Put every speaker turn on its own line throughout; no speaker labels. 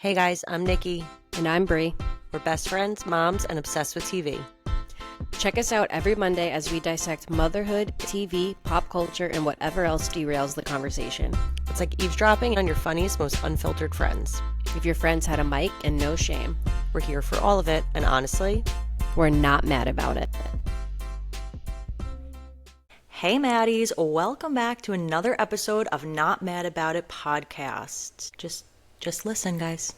Hey guys, I'm Nikki.
And I'm Brie.
We're best friends, moms, and obsessed with TV.
Check us out every Monday as we dissect motherhood, TV, pop culture, and whatever else derails the conversation.
It's like eavesdropping on your funniest, most unfiltered friends.
If your friends had a mic and no shame,
We're here for all of it, and honestly,
we're not mad about it.
hey Maddies, welcome back to another episode of Not Mad About It podcast. Just listen, guys.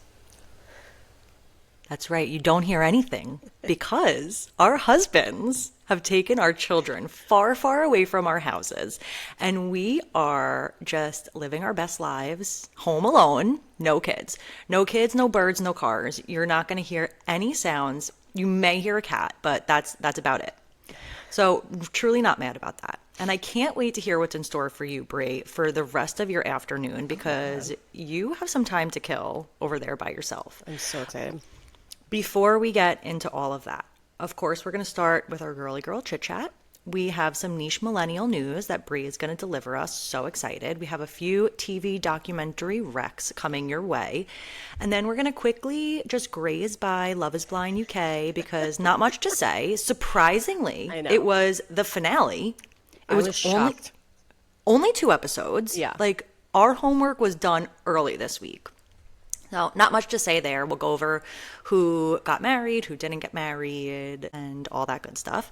That's right, you don't hear anything because our husbands have taken our children far, far away from our houses, and we are just living our best lives, home alone, no kids. No kids, no birds, no cars. You're not going to hear any sounds. You may hear a cat, but that's about it. So truly not mad about that. And I can't wait to hear what's in store for you, Brie, for the rest of your afternoon because you have some time to kill over there by yourself.
I'm so excited.
Before we get into all of that, of course, we're going to start with our girly girl chit chat. We have some niche millennial news that Brie is going to deliver us. So excited. We have a few TV documentary recs coming your way. And then we're going to quickly just graze by Love is Blind UK because not much to say. Surprisingly,
I know.
it was the finale. It was
shocked.
only 2 episodes.
Yeah.
Like our homework was done early this week. So not much to say there. We'll go over who got married, who didn't get married, and all that good stuff.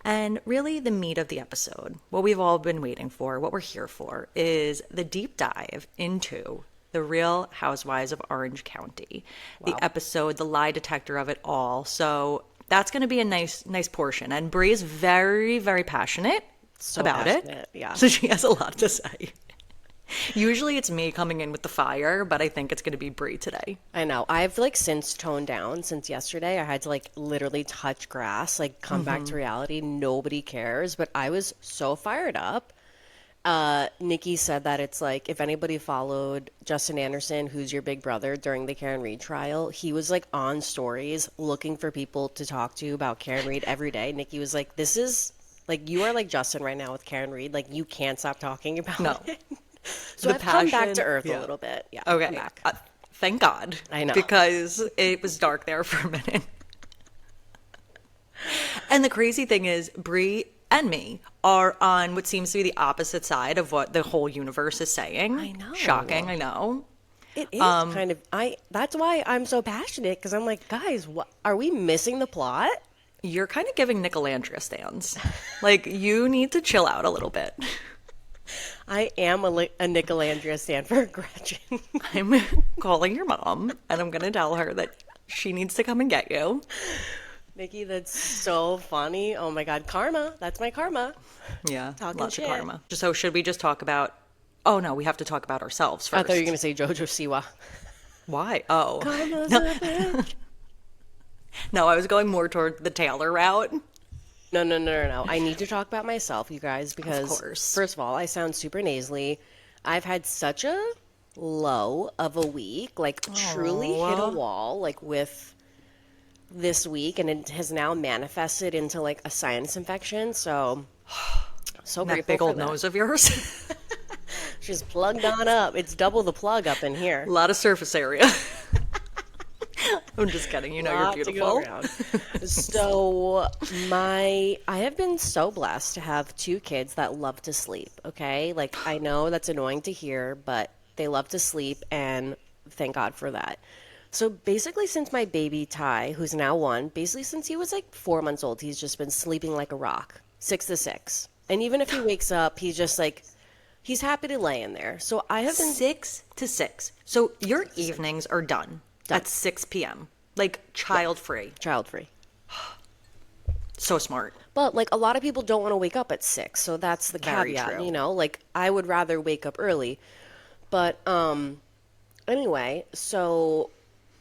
And really the meat of the episode, what we've all been waiting for, what we're here for, is the deep dive into the Real Housewives of Orange County.
Wow.
The episode, the lie detector of it all. So that's going to be a nice portion. And Brie is very, very passionate about it.
Yeah.
So she has a lot to say. Usually it's me coming in with the fire, but I think it's going to be Brie today.
I know. I've since toned down since yesterday. I had to literally touch grass, come back to reality. Nobody cares, but I was so fired up. Nikki said that it's if anybody followed Justin Anderson, who's your big brother, during the Karen Reed trial, he was on stories looking for people to talk to about Karen Reed every day. Nikki was like, this is you are like Justin right now with Karen Reed. You can't stop talking about it. So I've come back to earth a little bit. Yeah.
Okay.
I'm back.
Thank God.
I know.
Because it was dark there for a minute. And the crazy thing is, Brie and me are on what seems to be the opposite side of what the whole universe is saying.
I know.
Shocking, I know.
It is that's why I'm so passionate, because I'm like, guys, what are we missing the plot?
You're kind of giving Nicolandria stands. You need to chill out a little bit.
I am a Nicolandria stan for Gretchen.
I'm calling your mom, and I'm going to tell her that she needs to come and get you.
Nikki, that's so funny. Oh my God, karma. That's my karma.
Yeah,
Talking
lots
shit.
of karma. So should we just talk about... Oh, no, we have to talk about ourselves first.
I thought you were going to say Jojo Siwa.
Why? Oh.
Karma's
No.
a bitch.
No, I was going more toward the Taylor route.
No. I need to talk about myself, you guys, because
Of course.
first of all, I sound super nasally. I've had such a low of a week, truly hit a wall, with this week, and it has now manifested into a sinus infection. So
That
grateful
big
for
old
that.
nose of yours.
She's plugged on up. It's double the plug up in here.
A lot of surface area. I'm just kidding. You know
Lot
you're
to go
beautiful.
around. So I have been so blessed to have 2 kids that love to sleep, okay? I know that's annoying to hear, but they love to sleep, and thank God for that. So basically, since my baby Ty, who's now 1, basically since he was 4 months old, he's just been sleeping like a rock, 6 to 6. And even if he wakes up, he's just he's happy to lay in there. So I have been
6 to 6. So your evenings are done at 6 p.m. Child-free.
child-free.
So smart.
But a lot of people don't want to wake up at 6, so that's the
Very
caveat,
true.
I would rather wake up early. But anyway, so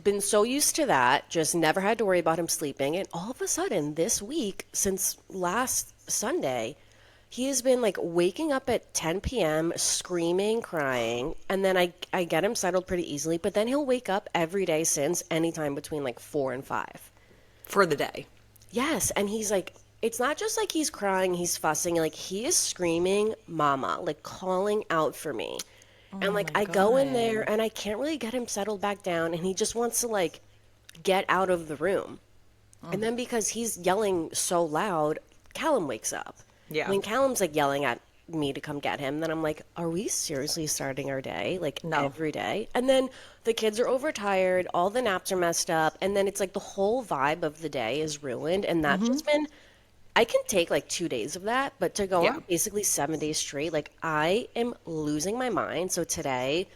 been so used to that, just never had to worry about him sleeping, and all of a sudden this week, since last Sunday, he has been waking up at 10 p.m., screaming, crying, and then I get him settled pretty easily, but then he'll wake up every day since, anytime between 4 and 5.
For the day.
Yes, and he's it's not just he's crying, he's fussing, he is screaming, mama, calling out for me. And like
my
I go in there
God.
and I can't really get him settled back down and he just wants to like get out of the room. And then because he's yelling so loud, Callum wakes up.
Yeah.
When Callum's like yelling at me to come get him, then I'm like, are we seriously starting our day like
No.
every day? And then the kids are overtired, all the naps are messed up, and then it's like the whole vibe of the day is ruined. And that's just been, I can take like 2 days of that, but to go
Yeah.
on basically 7 days straight, like I am losing my mind. So today,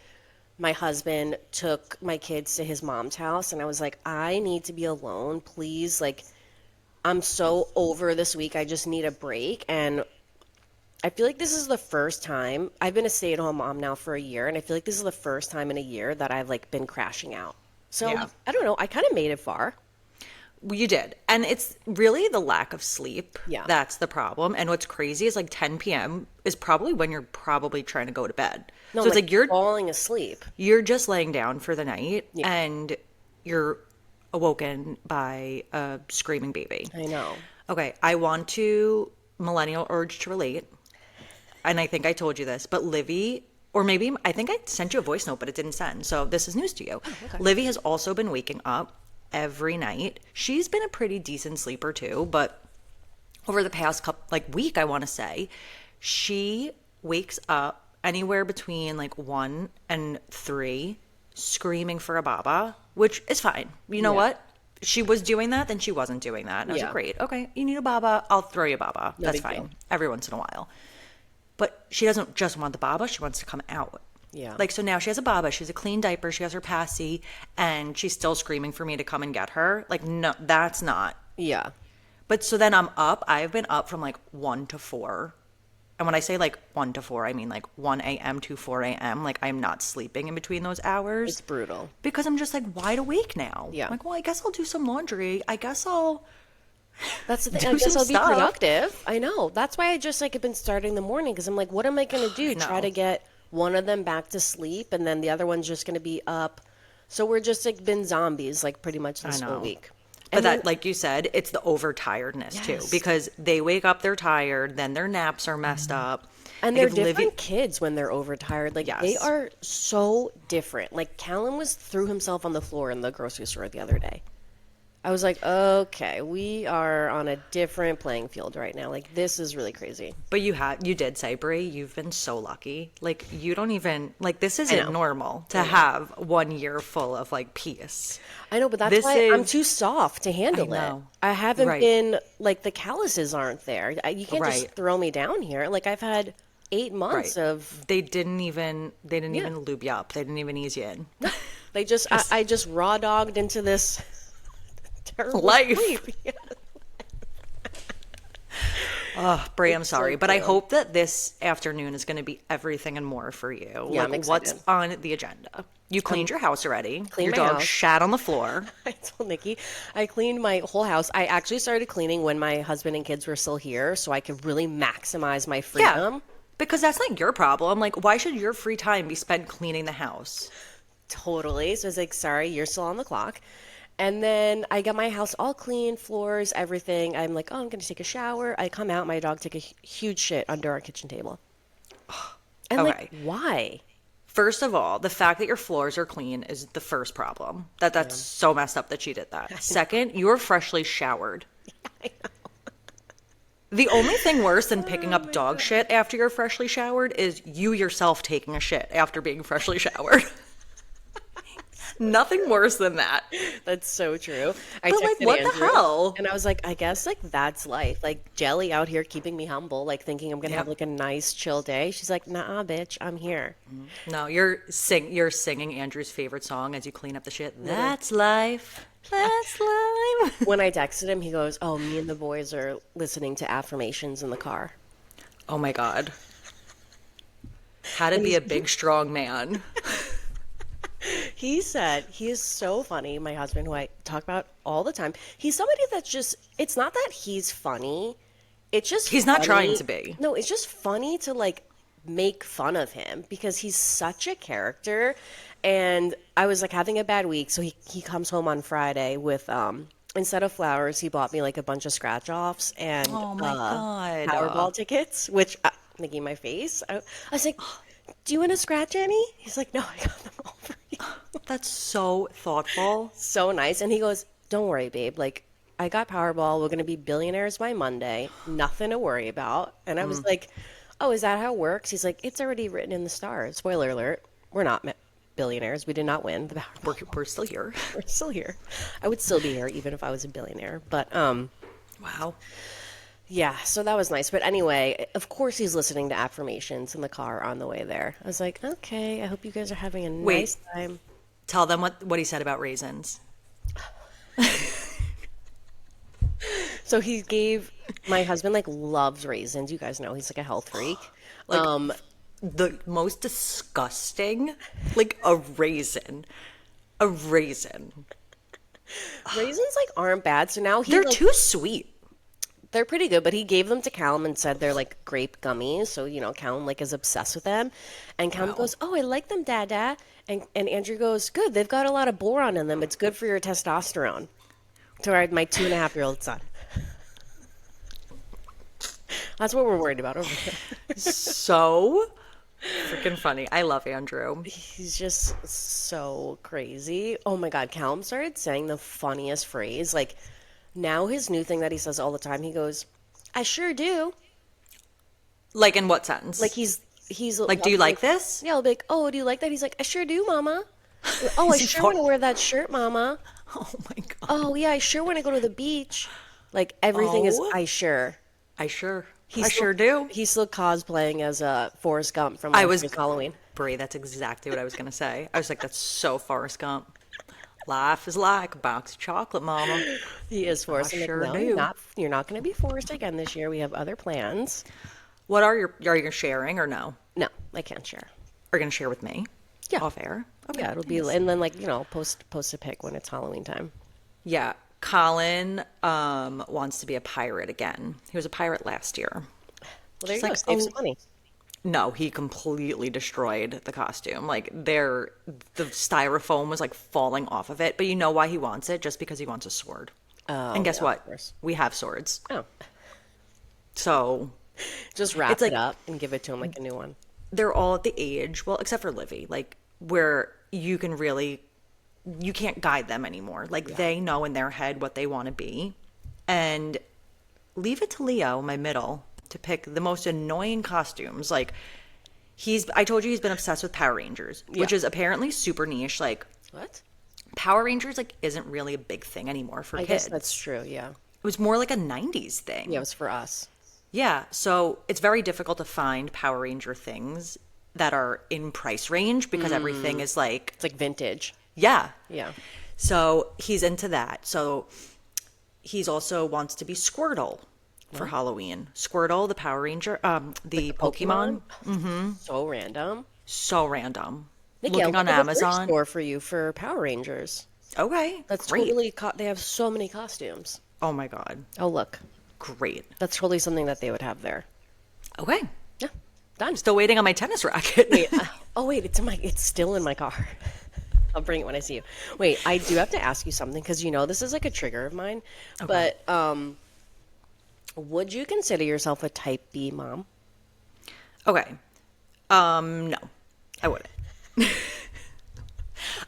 my husband took my kids to his mom's house, and I was like, I need to be alone, please. Like, I'm so over this week. I just need a break. And I feel like this is the first time I've been a stay-at-home mom now for a year, and I feel like this is the first time in a year that I've like been crashing out. So
Yeah.
I don't know. I kind of made it far.
Well, you did. And it's really the lack of sleep
Yeah.
that's the problem. And what's crazy is like 10 p.m. is probably when you're probably trying to go to bed.
No,
So it's like
falling asleep.
you're just laying down for the night
Yeah.
and you're awoken by a screaming baby.
I know.
Okay, I want to millennial urge to relate. And I think I told you this, but Livy, or maybe I think I sent you a voice note, but it didn't send. So this is news to you.
Okay.
Livy has also been waking up every night. She's been a pretty decent sleeper too, but over the past couple like week, I want to say, she wakes up anywhere between like 1 and 3 screaming for a baba, which is fine. You know
Yeah.
what? She was doing that, then she wasn't doing that. And I was
Yeah.
like, great. Okay, you need a baba. I'll throw you a baba.
No
That's
big
fine.
deal.
Every once in a while. But she doesn't just want the baba. She wants to come out.
Yeah.
Like, so now she has a baba. She has a clean diaper. She has her passy. And she's still screaming for me to come and get her. Like, no, that's not.
Yeah.
But so then I'm up. I've been up from like 1 to 4. And when I say like 1 to 4, I mean like 1 a.m. to 4 a.m. Like, I'm not sleeping in between those hours.
It's brutal.
Because I'm just like wide awake now.
Yeah.
I'm like, well, I guess I'll do some laundry. I guess I'll.
That's the thing.
Do
I guess
some
I'll be
stuff.
productive. I know. That's why I just like have been starting the morning because I'm like, what am I going to do? Try
know.
to get one of them back to sleep, and then the other one's just going to be up. So we're just like been zombies like pretty much this whole
know.
week.
But
And
that,
then-
like you said, it's the overtiredness too.
Yes.
Because they wake up, they're tired, then their naps are messed up.
And
Like,
they're
if Livy-
different kids when they're overtired. Like they
Yes.
are so different. Like Callum threw himself on the floor in the grocery store the other day. I was like, okay, we are on a different playing field right now. Like this is really crazy.
But you did say, Brie, you've been so lucky. Like, you don't even, like, this
know.
isn't normal to have 1 year full of, like, peace.
I know, but that's
This
why I'm
is-
too soft to handle it.
know.
I haven't
Right.
been like the calluses aren't there. You can't just
Right.
throw me down here. Like I've had 8 months of
They didn't even lube you up. They didn't even ease you in.
they just I just raw dogged into this terrible
Life.
sleep. Yeah.
Oh, Brie, I'm
It's so
sorry, but I
true.
hope that this afternoon is going to be everything and more for you.
Yeah, I'm
like, what's
excited.
on the agenda? You cleaned your house already.
Cleaned
Your
my
dog
house.
shat on the floor.
I told Nikki I cleaned my whole house. I actually started cleaning when my husband and kids were still here, so I could really maximize my freedom.
Yeah, because that's not your problem. Like, why should your free time be spent cleaning the house?
Totally. So I was like, sorry, you're still on the clock. And then I got my house all clean, floors, everything. I'm like, oh, I'm going to take a shower. I come out, my dog took a huge shit under our kitchen table. And
Okay.
like, why?
First of all, the fact that your floors are clean is the first problem. That's so messed up that she did that. Second, you were freshly showered.
I know.
The only thing worse than
Oh
picking up dog shit after you're freshly showered is you yourself taking a shit after being freshly showered. Nothing worse than that.
That's so true. I
But, like,
texted
what the
Andrew,
hell?
And I was like, I guess like that's life. Like Jelly out here keeping me humble, like thinking I'm gonna have like a nice chill day. She's like, nah, bitch, I'm here.
No, you're singing Andrew's favorite song as you clean up the shit. That's life. That's life.
When I texted him, he goes, oh, me and the boys are listening to affirmations in the car.
Oh my God. How to be a big, strong man.
He said he is so funny, my husband, who I talk about all the time. He's somebody that's just, it's not that he's funny. It's just
He's not trying
funny-
to be.
No, it's just funny to like make fun of him because he's such a character. And I was like having a bad week. So he comes home on Friday with, instead of flowers, he bought me like a bunch of scratch offs and
Oh my God.
Powerball tickets, which, Nikki, my face. I was like, do you want to scratch any? He's like, no, I got them all for you.
That's so thoughtful.
So nice. And he goes, don't worry, babe. Like, I got Powerball. We're going to be billionaires by Monday. Nothing to worry about. And I was like, oh, is that how it works? He's like, it's already written in the stars. Spoiler alert. We're not billionaires. We did not win the Powerball.
We're still here.
We're still here. I would still be here even if I was a billionaire. But,
Wow.
yeah, so that was nice. But anyway, of course he's listening to affirmations in the car on the way there. I was like, okay, I hope you guys are having a nice time.
Tell them what he said about raisins.
So he gave my husband like loves raisins. You guys know he's like a health freak.
Like the most disgusting, like a raisin. A raisin.
Raisins like aren't bad. So now
They're too sweet.
they're pretty good, but he gave them to Callum and said they're like grape gummies. So, you know, Callum like is obsessed with them. And Callum goes, oh, I like them, Dada. And Andrew goes, good. They've got a lot of boron in them. It's good for your testosterone. To my 2.5-year-old son. That's what we're worried about over here.
So freaking funny. I love Andrew.
He's just so crazy. Oh my God, Callum started saying the funniest phrase. Like, now his new thing that he says all the time, he goes, I sure do.
Like in what sense?
Like he's
like, do you like this?
Yeah, I'll be like, oh, do you like that? He's like, I sure do, Mama. Oh, I sure want to wear that shirt, Mama.
Oh my God.
Oh yeah, I sure want to go to the beach. Like everything is I sure.
I sure
Still-
do.
He's still cosplaying as Forrest Gump from last year's Halloween.
Brie, that's exactly what I was going to say. I was like, that's so Forrest Gump. Life is like a box of chocolate, Mama.
He is Forrest.
I
I'm like,
sure
no,
do.
you're not going to be Forrest again this year. We have other plans.
What are you sharing or no?
No, I can't share.
Are you going to share with me?
Yeah.
Off air? Okay.
Yeah, it'll be, and then like, you know, post a pic when it's Halloween time.
Yeah. Colin wants to be a pirate again. He was a pirate last year.
Well, there you
She's
go.
like,
Save some money.
No, he completely destroyed the costume. Like the styrofoam was like falling off of it. But you know why he wants it? Just because he wants a sword.
Oh,
And guess
yeah,
what?
of course.
We have swords.
Oh,
So
just wrap
It's like-
it up and give it to him like a new one.
they're all at the age, well, except for Livy, like where you can't guide them anymore. Like they know in their head what they want to be. And leave it to Leo, my middle, to pick the most annoying costumes. Like I told you he's been obsessed with Power Rangers, which is apparently super niche. Like
What?
Power Rangers like isn't really a big thing anymore for
I
kids.
guess that's true. Yeah.
It was more like a 90s thing.
Yeah, it was for us.
Yeah, so it's very difficult to find Power Ranger things that are in price range because everything is like,
It's like vintage.
yeah.
Yeah.
So he's into that. So he's also wants to be Squirtle for Halloween. Squirtle, the Power Ranger, the Pokemon.
So random.
So random.
Nikki,
Looking
I'll
on
look at the thrift
Amazon.
store for you for Power Rangers.
Okay,
That's
great.
totally. They have so many costumes.
Oh my God,
Oh look,
great.
that's totally something that they would have there.
Okay,
Yeah, done.
still waiting on my tennis racket.
Wait, oh wait, it's still in my car. I'll bring it when I see you. Wait, I do have to ask you something because you know this is like a trigger of mine. But would you consider yourself a type B mom?
Okay. No, I wouldn't.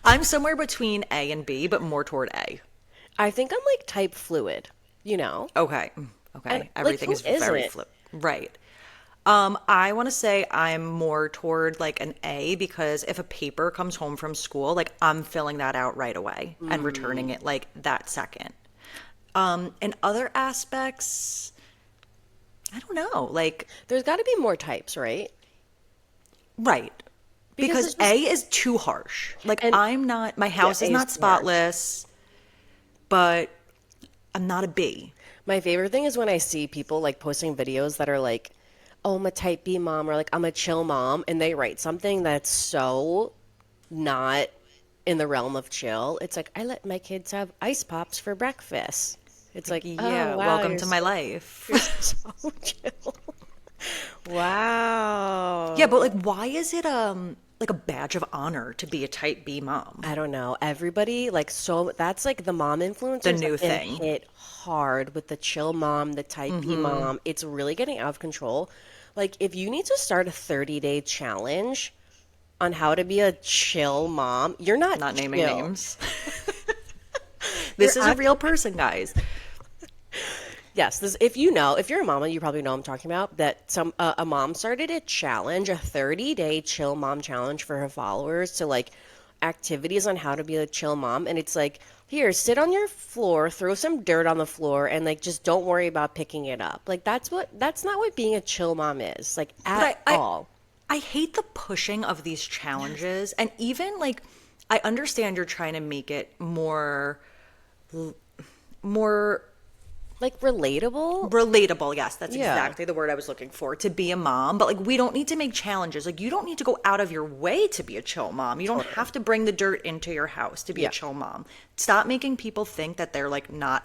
I'm somewhere between A and B, but more toward A.
I think I'm like type fluid. You know?
Okay. Okay.
And, like,
Everything
who
is very
isn't?
flip. Right. I want to say I'm more toward like an A because if a paper comes home from school, like I'm filling that out right away and returning it like that second. In other aspects, I don't know. Like,
There's got to be more types, right?
right. Because
it's just-
A is too harsh. Like
And-
I'm not, my house
A
is
is
not
too harsh.
spotless, but I'm not a B.
My favorite thing is when I see people like posting videos that are like, oh, I'm a type B mom or like I'm a chill mom, and they write something that's so not in the realm of chill. It's like, I let my kids have ice pops for breakfast. It's like,
Yeah,
oh, wow,
welcome
you're
to my life.
so chill. Wow.
Yeah, but like, why is it like a badge of honor to be a type B mom?
I don't know. Everybody like so that's like the mom influencers
new
have been
thing.
hit hard with the chill mom, the type B mom. It's really getting out of control. Like if you need to start a 30-day challenge, on how to be a chill mom. You're not
Not naming
chill.
names. This is a real person, guys.
Yes, this, if you're a mama, you probably know what I'm talking about. That a mom started a challenge, a 30-day chill mom challenge for her followers to like activities on how to be a chill mom, and it's like, here, sit on your floor, throw some dirt on the floor, and like just don't worry about picking it up. Like that's not what being a chill mom is, like at
But
all.
I hate the pushing of these challenges. And even like, I understand you're trying to make it more
Like relatable.
relatable. Yes, that's
Yeah.
exactly the word I was looking for, to be a mom. But like, we don't need to make challenges. Like, you don't need to go out of your way to be a chill mom. You don't have to bring the dirt into your house to be
Yeah.
a chill mom. Stop making people think that they're like not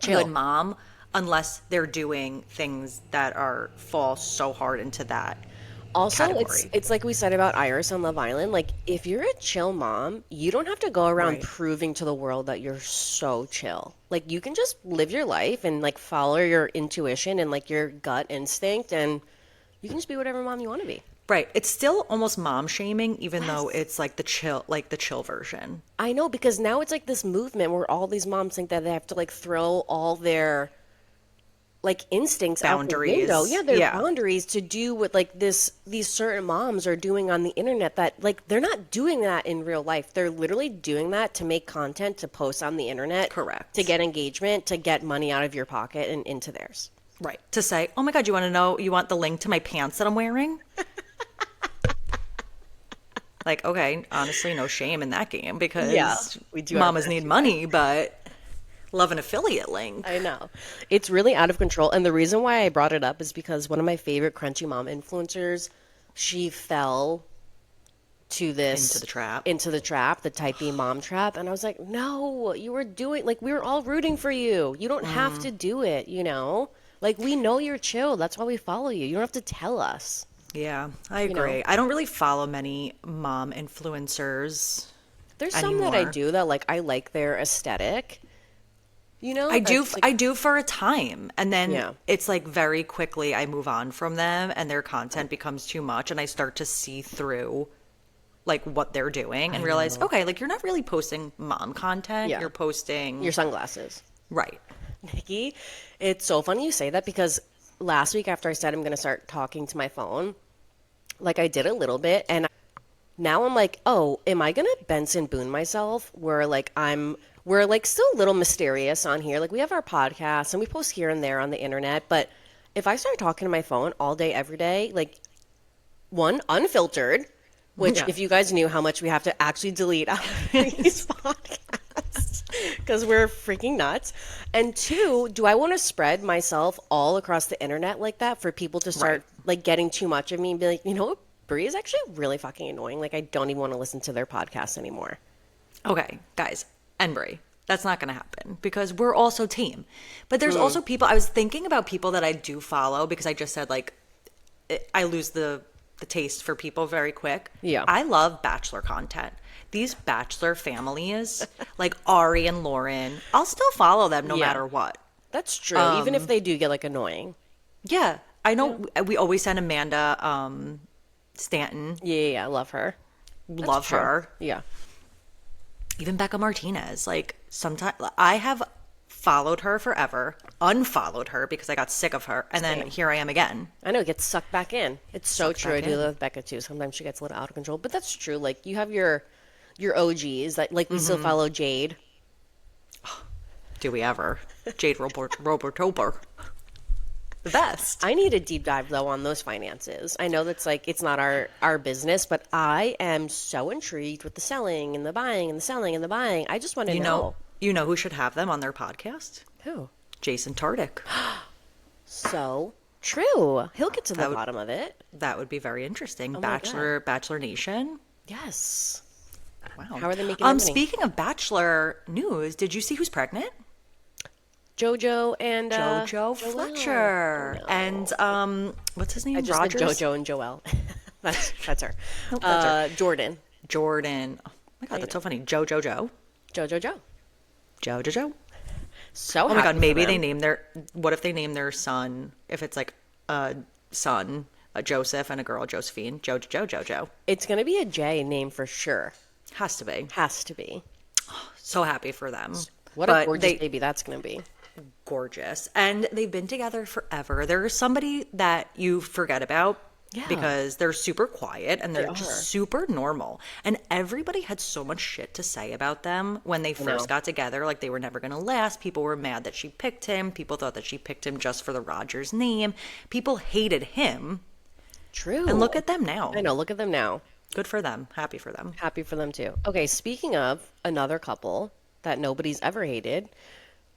a
Chill.
good mom unless they're doing things that fall so hard into that
Also,
category.
it's like we said about Iris on Love Island. Like, if you're a chill mom, you don't have to go around
Right.
proving to the world that you're so chill. Like, you can just live your life and like follow your intuition and like your gut instinct, and you can just be whatever mom you want to be.
Right. It's still almost mom shaming, even though it's like the chill version.
I know, because now it's like this movement where all these moms think that they have to like throw all their like instincts out the window.
Boundaries.
Yeah, their
Yeah.
boundaries to do what like these certain moms are doing on the internet, that like they're not doing that in real life. They're literally doing that to make content to post on the internet.
Correct.
To get engagement, to get money out of your pocket and into theirs.
Right. To say, oh my God, you want the link to my pants that I'm wearing? Like, okay, honestly, no shame in that game because
Yeah, we do our
mamas
best,
need money, but love an affiliate link.
I know. It's really out of control. And the reason why I brought it up is because one of my favorite Crunchy Mom influencers, she fell to this
Into the trap.
the type B mom trap. And I was like, no, you were doing, like, we were all rooting for you. You don't have to do it, you know? Like, we know you're chill. That's why we follow you. You don't have to tell us.
Yeah, I
know?
agree. I don't really follow many mom influencers
There's some that I
anymore.
do that, like, I like their aesthetic. You know?
I do
It's like,
I do for a time, and then
Yeah.
it's like very quickly I move on from them and their content becomes too much and I start to see through like what they're doing and realize, okay, like you're not really posting mom content,
Yeah.
you're posting
your sunglasses.
right.
Nikki, it's so funny you say that, because last week after I said I'm going to start talking to my phone, like I did a little bit, and now I'm like, oh, am I going to Benson Boone myself where like we're like still a little mysterious on here. Like we have our podcast and we post here and there on the internet, but if I start talking to my phone all day, every day, like one, unfiltered, which
Yeah.
if you guys knew how much we have to actually delete out of these podcasts because we're freaking nuts. And two, do I want to spread myself all across the internet like that for people to start like getting too much of me and be like, you know what, Brie is actually really fucking annoying. Like I don't even want to listen to their podcast anymore.
Okay, guys, and Brie, that's not going to happen because we're also team. But there's also people, I was thinking about people that I do follow because I just said like I lose the taste for people very quick.
Yeah.
I love Bachelor content. These Bachelor families, like Ari and Lauren, I'll still follow them no
Yeah.
matter what.
That's true. Even if they do get like annoying.
Yeah, I know we always send Amanda Stanton,
Yeah, I love her.
love
True.
her.
Yeah.
Even Becca Martinez. Like sometimes I have followed her forever, unfollowed her because I got sick of her, and then here I am again.
I know, it gets sucked back in. It's so true. I
back
do
in.
that with Becca too. Sometimes she gets a little out of control, but that's true. Like you have your OGs, like we still follow Jade.
Do we ever? Jade Robertober. The best.
I need a deep dive though on those finances. I know that's like it's not our business, but I am so intrigued with the selling and the buying and the selling and the buying. I just want to know.
You know who should have them on their podcast?
Who.
Jason Tardik.
So true. He'll get to the
would-
bottom of it.
That would be very interesting.
my
Bachelor Nation.
Yes.
Wow.
How are they making their money?
Speaking of Bachelor news, did you see who's pregnant?
JoJo and
JoJo
Joelle.
Fletcher.
Oh, no.
And what's his name?
I just
Rogers?
said JoJo and Joelle. that's her.
Nope, that's her.
Jordan.
Jordan. Oh my God, that's so funny. Jojo.
JoJo.
Jojo.
So
Oh my
happy
God,
for
maybe
them.
what if they name their son, if it's like a son, a Joseph and a girl, Josephine. Jojo.
It's going to be a J name for sure.
Has to be.
Has to be.
So happy for them.
What a gorgeous baby that's going to be.
Gorgeous. And they've been together forever. There's somebody that you forget about because they're super quiet and they're just super normal. And everybody had so much shit to say about them when they first got together. Like they were never going to last. People were mad that she picked him. People thought that she picked him just for the Rogers name. People hated him.
True.
And look at them now.
I know. Look at them now.
Good for them. Happy for them.
Happy for them too. Okay, speaking of another couple that nobody's ever hated,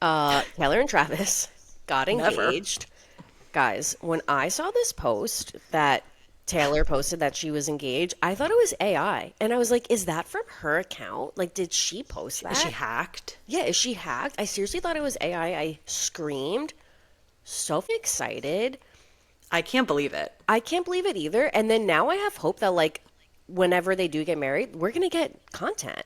Taylor and Travis got engaged. Guys, when I saw this post that Taylor posted that she was engaged, I thought it was AI. And I was like, is that from her account? Like, did she post that?
Is she hacked?
Yeah, is she hacked? I seriously thought it was AI. I screamed. So excited.
I can't believe it.
I can't believe it either. And then now I have hope that, like, whenever they do get married, we're going to get content.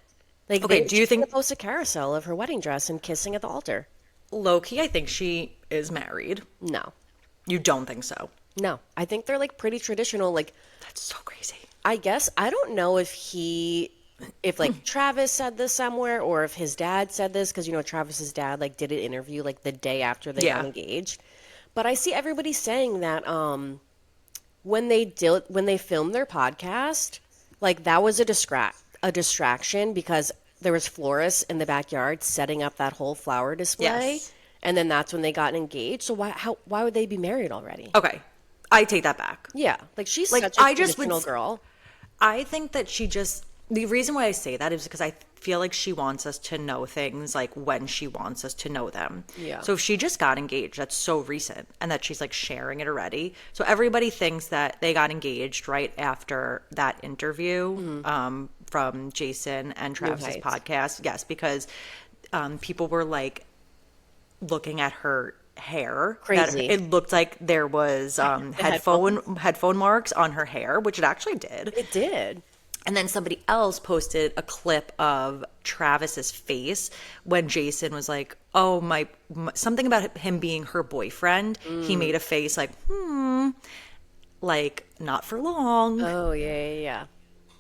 Like,
okay, do you think
post a carousel of her wedding dress and kissing at the altar?
Low-key, I think she is married.
No.
You don't think so?
No. I think they're, like, pretty traditional. Like,
that's so crazy.
I guess, I don't know if like, Travis said this somewhere or if his dad said this, because, you know, Travis's dad, like, did an interview, like, the day after they got engaged. But I see everybody saying that when they filmed their podcast, like, that was a distraction because there was florists in the backyard setting up that whole flower display.
Yes.
And then that's when they got engaged. So why would they be married already?
Okay. I take that back.
Yeah. Like, she's
like,
such a traditional girl.
I think that the reason why I say that is because I feel like she wants us to know things like when she wants us to know them.
Yeah.
So if she just got engaged, that's so recent, and that she's like sharing it already. So everybody thinks that they got engaged right after that interview from Jason and Travis's podcast. Yes, because people were like looking at her hair.
Crazy.
It looked like there was headphone marks on her hair, which it actually did.
It did.
And then somebody else posted a clip of Travis's face when Jason was like, oh, my something about him being her boyfriend. He made a face like, like, not for long.
Oh, yeah.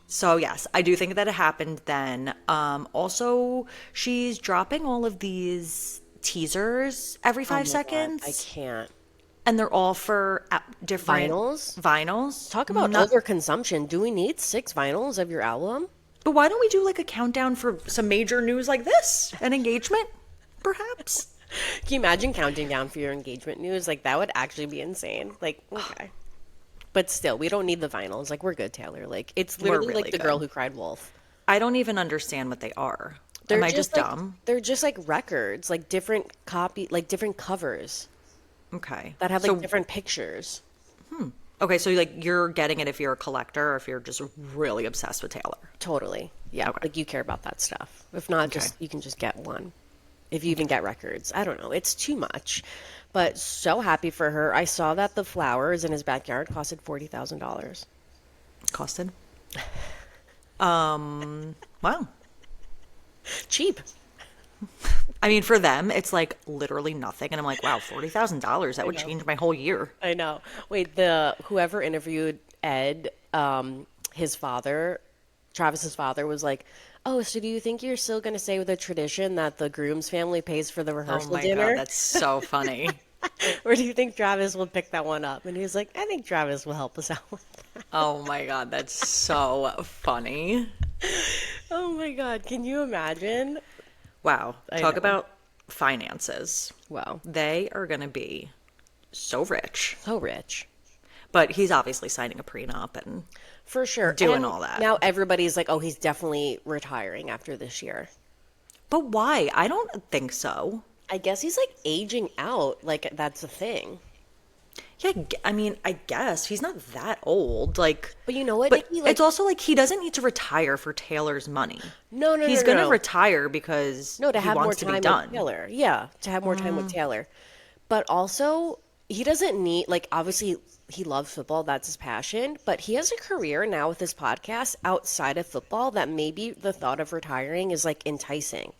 So, yes, I do think that it happened then. Also, she's dropping all of these teasers every 5 seconds.
God, I can't.
And they're all for different
vinyls. Talk about overconsumption. Do we need 6 vinyls of your album?
But why don't we do like a countdown for some major news like this? An engagement, perhaps?
Can you imagine counting down for your engagement news? Like, that would actually be insane. Like, okay. But still, we don't need the vinyls. Like, we're good, Taylor. Like, it's literally
really
like The
good.
Girl Who Cried Wolf.
I don't even understand what they are. Am I just dumb?
They're just like records, like different different covers.
Okay.
That have like different pictures.
Okay, so like you're getting it if you're a collector or if you're just really obsessed with Taylor.
Totally. Yeah. Okay. Like you care about that stuff. If not, you can just get one. If you even get records. I don't know. It's too much. But so happy for her. I saw that the flowers in his backyard costed $40,000.
Costed? Wow.
Cheap.
I mean, for them, it's like literally nothing. And I'm like, wow, $40,000. That would change my whole year.
I know. Wait, whoever interviewed Ed, his father, Travis's father, was like, oh, so do you think you're still going to stay with the tradition that the groom's family pays for the rehearsal dinner?
Oh my God, that's so funny.
Or do you think Travis will pick that one up? And he was like, I think Travis will help us out with that.
Oh my God, that's so funny.
Oh my God, can you imagine?
Wow. Talk about finances.
Wow.
They are going to be so rich.
So rich.
But he's obviously signing a prenup and
for sure
doing all that.
Now everybody's like, oh, he's definitely retiring after this year.
But why? I don't think so.
I guess he's like aging out. Like that's a thing.
Yeah, I mean, I guess he's not that old. Like,
but you know what?
But
Nikki,
it's also like he doesn't need to retire for Taylor's money.
No,
he's going to retire because
to
he
have
wants
more
to
time
be done.
with Taylor. Yeah, to have more time with Taylor. But also, he doesn't need like obviously he loves football. That's his passion. But he has a career now with his podcast outside of football that maybe the thought of retiring is like enticing.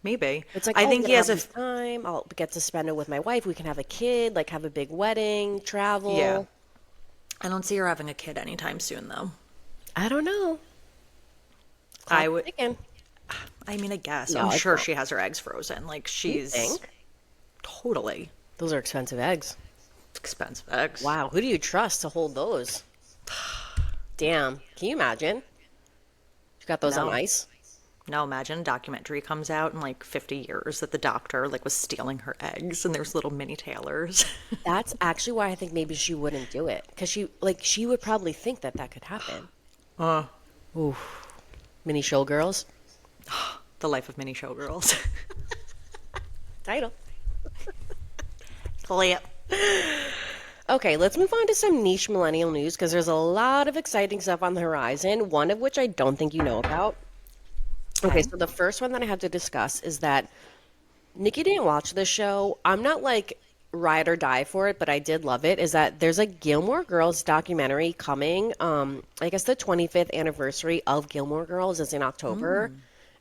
Maybe.
It's like,
I think he has a
time. I'll get to spend it with my wife. We can have a kid, like have a big wedding, travel.
Yeah. I don't see her having a kid anytime soon, though.
I don't know.
I
Clock's
would.
ticking.
I mean, I guess.
No,
I'm
it's
sure
not.
she has her eggs frozen. Like,
You
she's
think?
totally
Those are expensive eggs.
expensive eggs.
Wow, who do you trust to hold those? Damn, can you imagine? You got those on
No.
ice?
No, imagine a documentary comes out in like 50 years that the doctor like was stealing her eggs and there's little mini Taylors.
That's actually why I think maybe she wouldn't do it, because she would probably think that that could happen. Oof. Mini showgirls
The life of mini showgirls.
title.
Clip.
Okay, let's move on to some niche millennial news because there's a lot of exciting stuff on the horizon, one of which I don't think you know about. Okay, so the first one that I have to discuss is that Nikki didn't watch this show. I'm not like ride or die for it, but I did love it. Is that there's a Gilmore Girls documentary coming. I guess the 25th anniversary of Gilmore Girls is in October.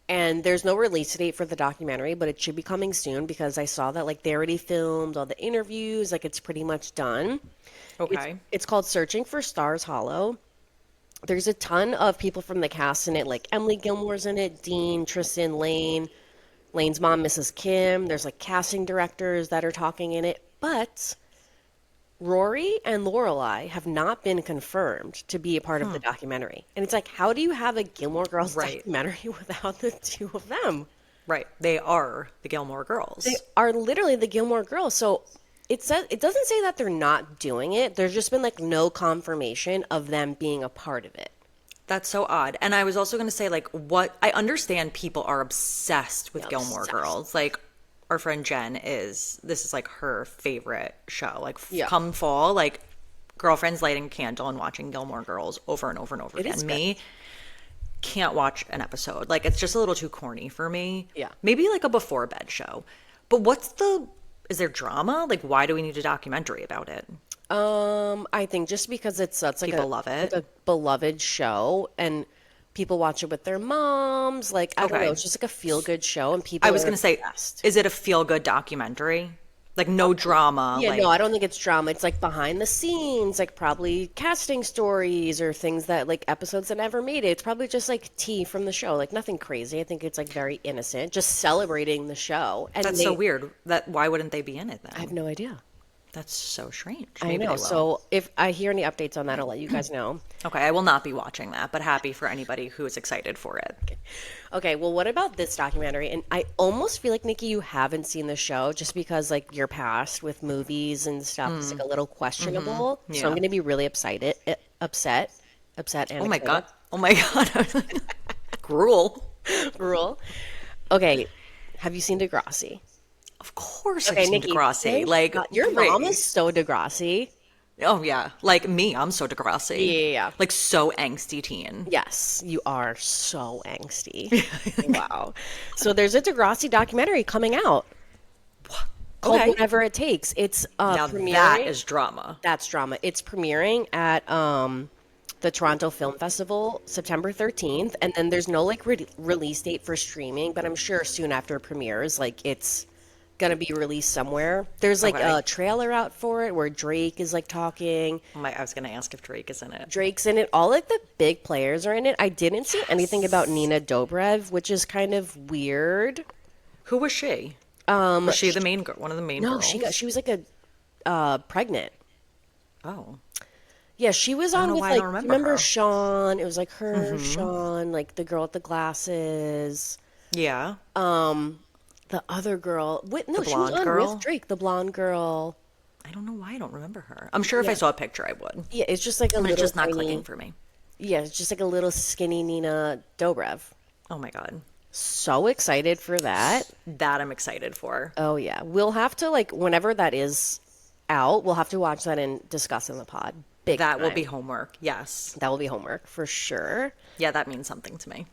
And there's no release date for the documentary, but it should be coming soon because I saw that like they already filmed all the interviews, like it's pretty much done.
Okay.
It's called Searching for Stars Hollow. There's a ton of people from the cast in it, like Emily Gilmore's in it, Dean, Tristan, Lane, Lane's mom, Mrs. Kim. There's like casting directors that are talking in it, but Rory and Lorelai have not been confirmed to be a part of the documentary. And it's like, how do you have a Gilmore Girls
Right.
documentary without the two of them?
Right. They are the Gilmore Girls.
They are literally the Gilmore Girls. So it says it doesn't say that they're not doing it. There's just been like no confirmation of them being a part of it.
That's so odd. And I was also going to say, like, what I understand people are obsessed with
Yeah,
Gilmore
obsessed.
Girls. Like, our friend Jen this is like her favorite show. Like,
Yeah.
come fall, like, girlfriends lighting a candle and watching Gilmore Girls over and over and over
It
again.
is good.
Me, can't watch an episode. Like, it's just a little too corny for me.
Yeah.
Maybe like a before bed show. But is there drama? Like, why do we need a documentary about it?
I think just because it's such like
People love it.
like a beloved show and people watch it with their moms. Like I don't
Okay.
know, it's just like a feel good show and people
I was
are
going to say,
obsessed.
is it a feel good documentary? Like, no drama.
Yeah,
like,
no, I don't think it's drama. It's like behind the scenes, like probably casting stories or things that like episodes that never made it. It's probably just like tea from the show, like nothing crazy. I think it's like very innocent, just celebrating the show. And
That's so weird. Why wouldn't they be in it
I
then?
have no idea.
That's so strange.
I
Maybe
know.
they will.
So if I hear any updates on that, I'll let you guys know.
Okay, I will not be watching that, but happy for anybody who is excited for it.
Okay, well, what about this documentary? And I almost feel like, Nikki, you haven't seen the show just because, like, your past with movies and stuff is, like, a little questionable. So I'm
Yeah.
going to be really upset, and
Oh my
excited.
god. Oh my god. Gruel.
Rule. Okay, have you seen Degrassi?
Of course
Okay,
I've seen
Nikki,
Degrassi.
thank
Like,
God. Your
great.
mom is so Degrassi.
Oh yeah. Like me, I'm so Degrassi.
Yeah.
Like so angsty teen.
Yes, you are so angsty. Wow. So there's a Degrassi documentary coming out called
Okay.
Whatever It Takes. It's
Now
premiering.
that is drama.
That's drama. It's premiering at the Toronto Film Festival September 13th, and then there's no like release date for streaming, but I'm sure soon after it premieres, like it's gonna be released somewhere. There's like
Okay.
a trailer out for it where Drake is like talking.
I was gonna ask if Drake is in it.
Drake's in it. All like the big players are in it. I didn't see anything about Nina Dobrev, which is kind of weird.
Who was she? Was she the main girl? One of the main
No,
girls?
she was like a pregnant.
Oh.
Yeah, she was
don't
on
know
with
why I
like
don't remember
remember
her.
Sean? It was like her, Sean, like the girl with the glasses.
Yeah.
The other girl. Wait, no,
The
she was
blonde
on
girl?
with Drake, the blonde girl.
I don't know why I don't remember her. I'm sure if I saw a picture I would.
Yeah, it's just like a
But
little
it's just not
tiny-
clicking for me.
Yeah, it's just like a little skinny Nina Dobrev.
Oh my god.
So excited for that.
That I'm excited for.
Oh yeah. We'll have to like whenever that is out, we'll have to watch that and discuss in the pod. Big
That will
time.
be homework. Yes.
That will be homework for sure.
Yeah, that means something to me.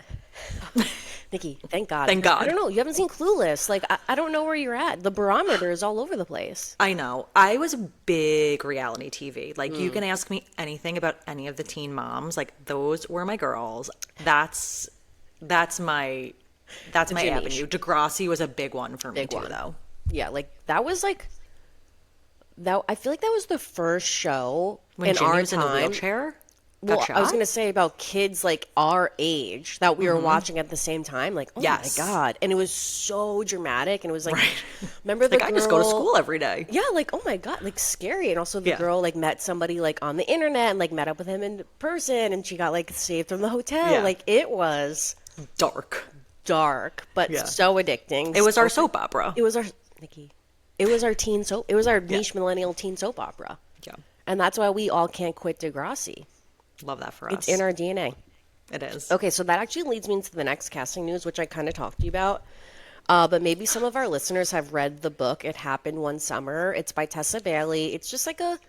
Nikki, thank God.
Thank
Because
God.
I don't know. You haven't seen Clueless. Like, I don't know where you're at. The barometer is all over the place.
I know. I was a big reality TV. Like, you can ask me anything about any of the teen moms. Like, those were my girls. That's my
your niche.
avenue. Degrassi was a big one for me
Big
too,
one.
though.
Yeah, like, that was like, that. I feel like that was the first show
When
in
Jimmy
our
was in a
time.
wheelchair?
Well,
Got
I was
shot?
going to say about kids like our age that we were watching at the same time. Like, oh
Yes.
my God. And it was so dramatic. And it was like,
Right.
remember the
Like, I just go to
girl?
school every day.
Yeah, like, oh my God, like scary. And also the
Yeah.
girl like met somebody like on the internet and like met up with him in person and she got like saved from the hotel.
Yeah.
Like it was
Dark.
dark, but
Yeah.
so addicting.
It was our soap opera.
It was our, Nikki, it was our teen soap. It was our niche millennial teen soap opera.
Yeah.
And that's why we all can't quit Degrassi.
Love that for us.
It's in our DNA.
It is.
Okay, so that actually leads me into the next casting news, which I kind of talked to you about. But maybe some of our listeners have read the book It Happened One Summer. It's by Tessa Bailey. It's just like a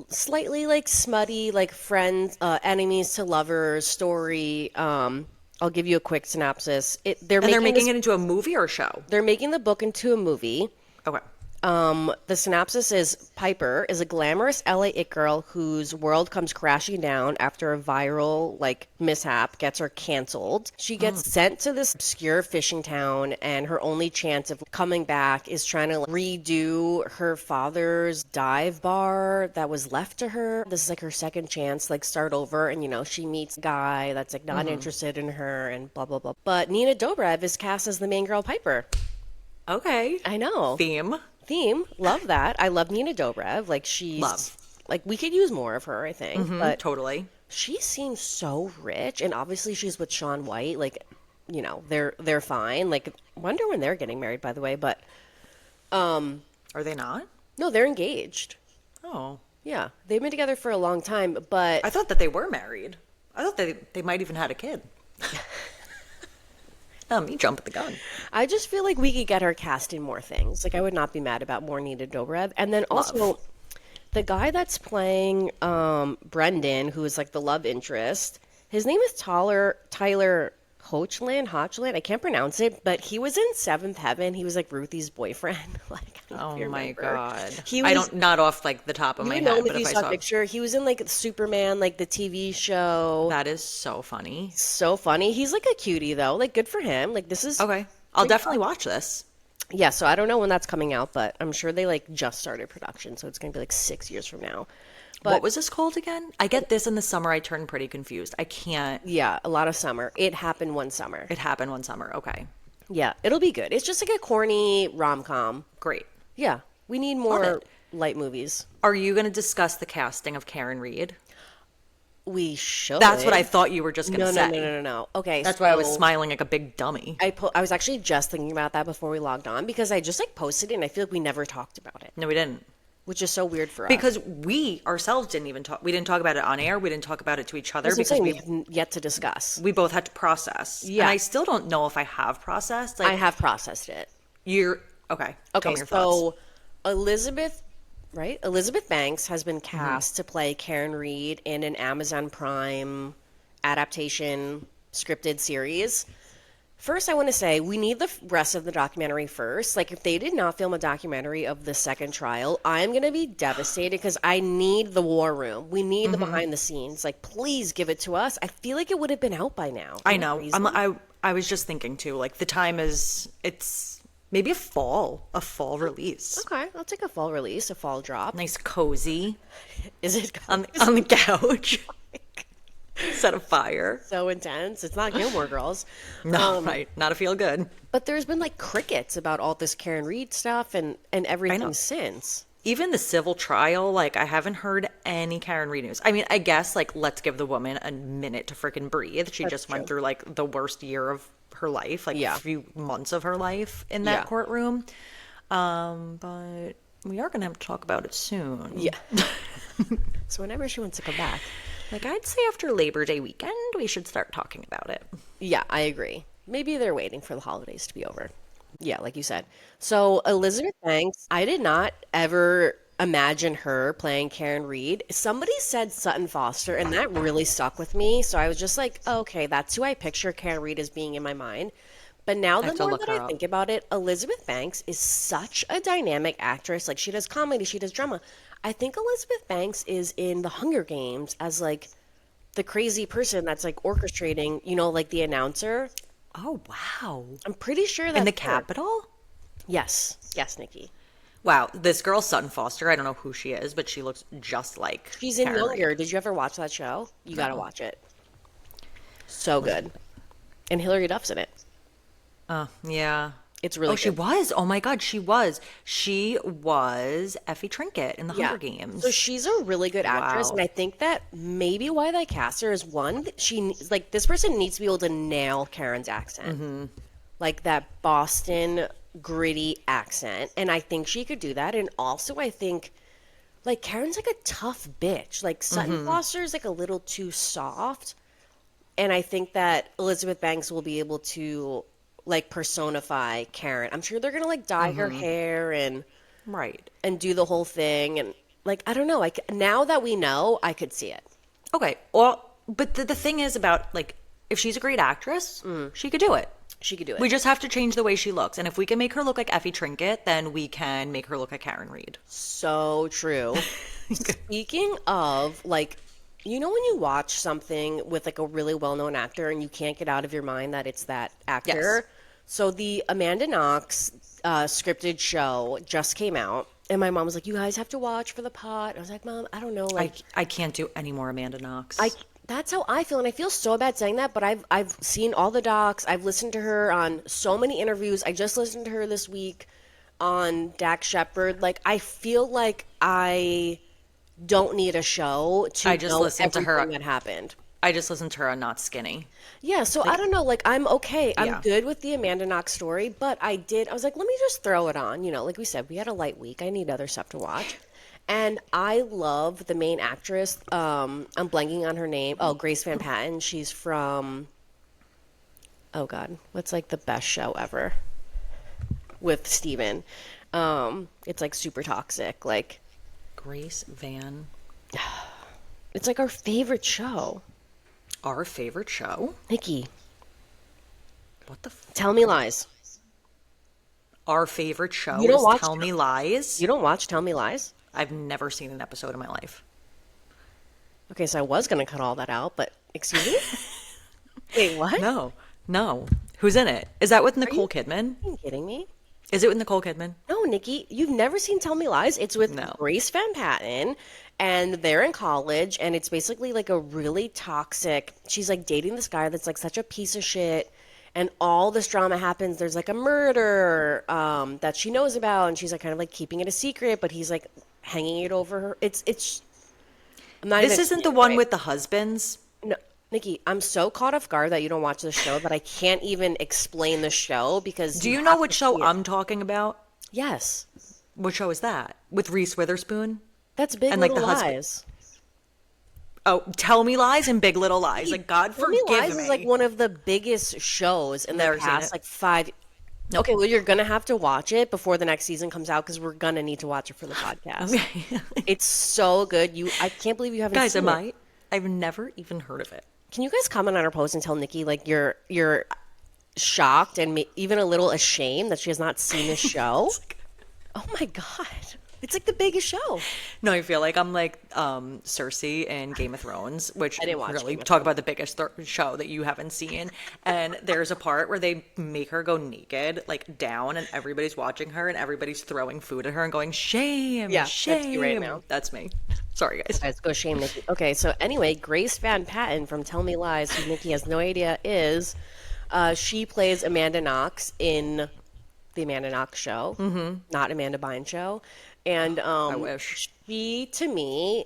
slightly like smutty, like friends, enemies to lovers story. I'll give you a quick synopsis. They're
And they're making
this-
it into a movie or a show?
They're making the book into a movie.
Okay.
The synopsis is Piper is a glamorous LA it girl whose world comes crashing down after a viral like mishap gets her canceled. She gets sent to this obscure fishing town and her only chance of coming back is trying to redo her father's dive bar that was left to her. This is like her second chance, like start over, and you know, she meets a guy that's like not interested in her and blah blah blah. But Nina Dobrev is cast as the main girl Piper.
Okay.
I know. Theme, love that. I love Nina Dobrev. Like she's
Love.
like we could use more of her, I think. But
Totally.
she seems so rich, and obviously she's with Shaun White. Like, you know, they're fine. Like, wonder when they're getting married, by the way. But
Are they not?
no, they're engaged.
Oh.
Yeah, they've been together for a long time. But
I thought that they were married. I thought they might even had a kid. Me jumping the gun.
I just feel like we could get her cast in more things. Like, I would not be mad about more Nina Dobrev. And then also,
Love.
the guy that's playing Brendan, who is like the love interest, his name is Tyler Hoechlin. I can't pronounce it, but he was in Seventh Heaven. He was like Ruthie's boyfriend. Like, I don't know
Oh
if you
my
remember.
God.
He
I
was-
don't, not off like the top of
You
my
would know
head,
him if
but
you
if I
saw a
saw
picture. He was in like Superman, like the TV show.
that is so funny.
So funny. He's like a cutie though. Like good for him. Like this is
Okay. I'll definitely watch this.
Yeah, so I don't know when that's coming out, but I'm sure they like just started production, so it's gonna be like 6 years from now. But
What was this called again? I get this in the summer. I turn pretty confused. I can't.
yeah, a lot of summer. It happened one summer.
It happened one summer. Okay.
Yeah, it'll be good. It's just like a corny rom-com.
Great.
Yeah, we need more
it.
light movies.
Are you going to discuss the casting of Karen Reed?
We should.
That's what I thought you were just going
No,
to
no,
say.
no. Okay,
That's why I was
so
smiling like a big dummy.
I was actually just thinking about that before we logged on because I just like posted it and I feel like we never talked about it,
No, we didn't.
which is so weird for us.
Because we ourselves didn't even talk. We didn't talk about it on air. We didn't talk about it to each other
That's what
because
I'm
we
saying, we've yet to discuss.
we both had to process.
Yeah.
And I still don't know if I have processed. Like
I have processed it.
you're okay. Tell
Okay,
me your thoughts.
so Elizabeth Banks has been cast to play Karen Reed in an Amazon Prime adaptation scripted series. First, I want to say we need the rest of the documentary first. Like, if they did not film a documentary of the second trial, I'm going to be devastated because I need the war room. We need the behind the scenes. Like, please give it to us. I feel like it would have been out by now.
I know. I was just thinking too. Like the time is it's maybe a fall release.
Okay, I'll take a fall release, a fall drop.
Nice cozy
Is it
on the couch. Set a fire.
so intense? It's not Gilmore Girls.
No, right. Not a feel good.
But there's been like crickets about all this Karen Reed stuff and everything since.
Even the civil trial, like I haven't heard any Karen Reed news. I mean, I guess like let's give the woman a minute to freaking breathe. She just went through like the worst year of her life, like
Yeah.
a few months of her life in that
Yeah.
courtroom. But we are gonna have to talk about it soon.
Yeah. So whenever she wants to come back.
Like I'd say after Labor Day weekend, we should start talking about it.
Yeah, I agree. Maybe they're waiting for the holidays to be over. Yeah, like you said. So Elizabeth Banks, I did not ever imagine her playing Karen Reed. Somebody said Sutton Foster, and that really stuck with me. So I was just like, okay, that's who I picture Karen Reed as being in my mind. But now the
have to
more
look
that
her
I
up.
think about it, Elizabeth Banks is such a dynamic actress. Like she does comedy, she does drama. I think Elizabeth Banks is in The Hunger Games as like the crazy person that's like orchestrating, you know, like the announcer.
Oh wow!
I'm pretty sure that's
In the
her.
Capitol?
Yes, yes, Nikki.
Wow, this girl Sutton Foster, I don't know who she is, but she looks just like
She's in
Karen Reed.
Younger. Did you ever watch that show? You got to
No.
watch it. So good. And Hilary Duff's in it.
Yeah.
It's really
Oh, she
good.
was. Oh my God, she was. She was Effie Trinket in the
Yeah.
Hunger
So
Games.
she's a really good actress, and
Wow.
I think that maybe why they cast her is one, like this person needs to be able to nail Karen's accent. Like that Boston gritty accent, and I think she could do that. And also I think like Karen's like a tough bitch. Like Sutton Foster's like a little too soft, and I think that Elizabeth Banks will be able to like personify Karen. I'm sure they're gonna like dye her hair
Right.
and do the whole thing, and like I don't know, like now that we know, I could see it.
Okay. Well, but the thing is about like, if she's a great actress, she could do it.
She could do
We
it.
just have to change the way she looks. And if we can make her look like Effie Trinket, then we can make her look like Karen Reed.
So true. Speaking of, like, you know when you watch something with like a really well-known actor and you can't get out of your mind that it's that actor?
Yes.
So the Amanda Knox scripted show just came out, and my mom was like, "You guys have to watch for the pot." I was like, "Mom, I don't know, like,
I can't do any more Amanda Knox.
I that's how I feel, and I feel so bad saying that, but I've seen all the docs. I've listened to her on so many interviews. I just listened to her this week on Dak Shepard. Like I feel like I don't need a show to
I just
know
listened to her.
everything that happened.
I just listened to her on Not Skinny.
Yeah, so I don't know, like I'm okay. I'm
Yeah.
good with the Amanda Knox story, but I was like, let me just throw it on. You know, like we said, we had a light week. I need other stuff to watch. And I love the main actress. I'm blanking on her name. Oh, Grace Van Patten. She's from, oh God, what's like the best show ever with Steven? It's like super toxic. Like
Grace Van,
it's like our favorite show.
our favorite show.
Nikki,
What the?
tell me lies.
Our favorite show
You don't
is
watch
Tell Me Lies.
You don't watch Tell Me Lies?
I've never seen an episode in my life.
Okay, so I was gonna cut all that out, but excuse me? Wait, what?
No, no. Who's in it? Is that with Nicole Kidman?
Are you kidding me?
Is it with Nicole Kidman?
No, Nikki, you've never seen Tell Me Lies. It's with
No.
Grace Van Patten, and they're in college, and it's basically like a really toxic. She's like dating this guy that's like such a piece of shit, and all this drama happens. There's like a murder that she knows about, and she's like kind of like keeping it a secret, but he's like hanging it over her. It's. I'm not
This
even.
isn't the one with the husbands.
No, Nikki, I'm so caught off guard that you don't watch the show that I can't even explain the show because
Do you
have
know what
to
show
see it.
I'm talking about?
Yes,
What show is that? With Reese Witherspoon?
that's Big
And, like,
Little
the husband-
Lies.
Oh, Tell Me Lies and Big Little Lies. Like, God
Tell Me
forgive
Lies
me.
is like one of the biggest shows in the
Never seen
past
it.
like 5. Okay, well you're gonna have to watch it before the next season comes out because we're gonna need to watch it for the podcast. It's so good. I can't believe you haven't
Guys,
seen
am
it.
I? I've never even heard of it.
Can you guys comment on our post and tell Nikki like you're shocked and even a little ashamed that she has not seen this show? Oh my God. It's like the biggest show.
No, I feel like I'm like Cersei in Game of Thrones, which
I didn't watch
really
Game of
talk about the biggest show that you haven't seen. And there's a part where they make her go naked, like down, and everybody's watching her, and everybody's throwing food at her and going, "Shame,
Yeah, that's
shame."
you right now.
That's me. Sorry, guys.
Guys, go shame Nikki. Okay, so anyway, Grace Van Patten from Tell Me Lies, who Nikki has no idea is, she plays Amanda Knox in the Amanda Knox show, not Amanda Bynes show. And
I wish.
she, to me,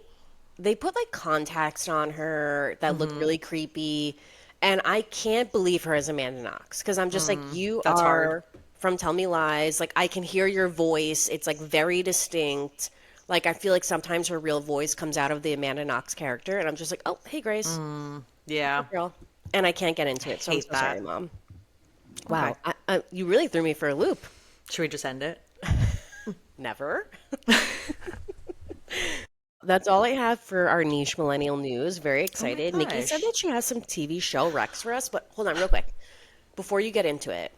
they put like contacts on her that look really creepy. And I can't believe her as Amanda Knox because I'm just like, you
That's
are
hard.
from Tell Me Lies. Like, I can hear your voice. It's like very distinct. Like, I feel like sometimes her real voice comes out of the Amanda Knox character. And I'm just like, oh, hey, Grace,
Yeah.
girl. And I can't get into it. So I'm
Hate
so
that.
sorry, Mom. Wow.
Okay.
You really threw me for a loop.
Should we just end it?
Never. That's all I have for our niche millennial news. Very excited. Nikki said
gosh.
that she has some TV show recs for us, but hold on real quick. Before you get into it,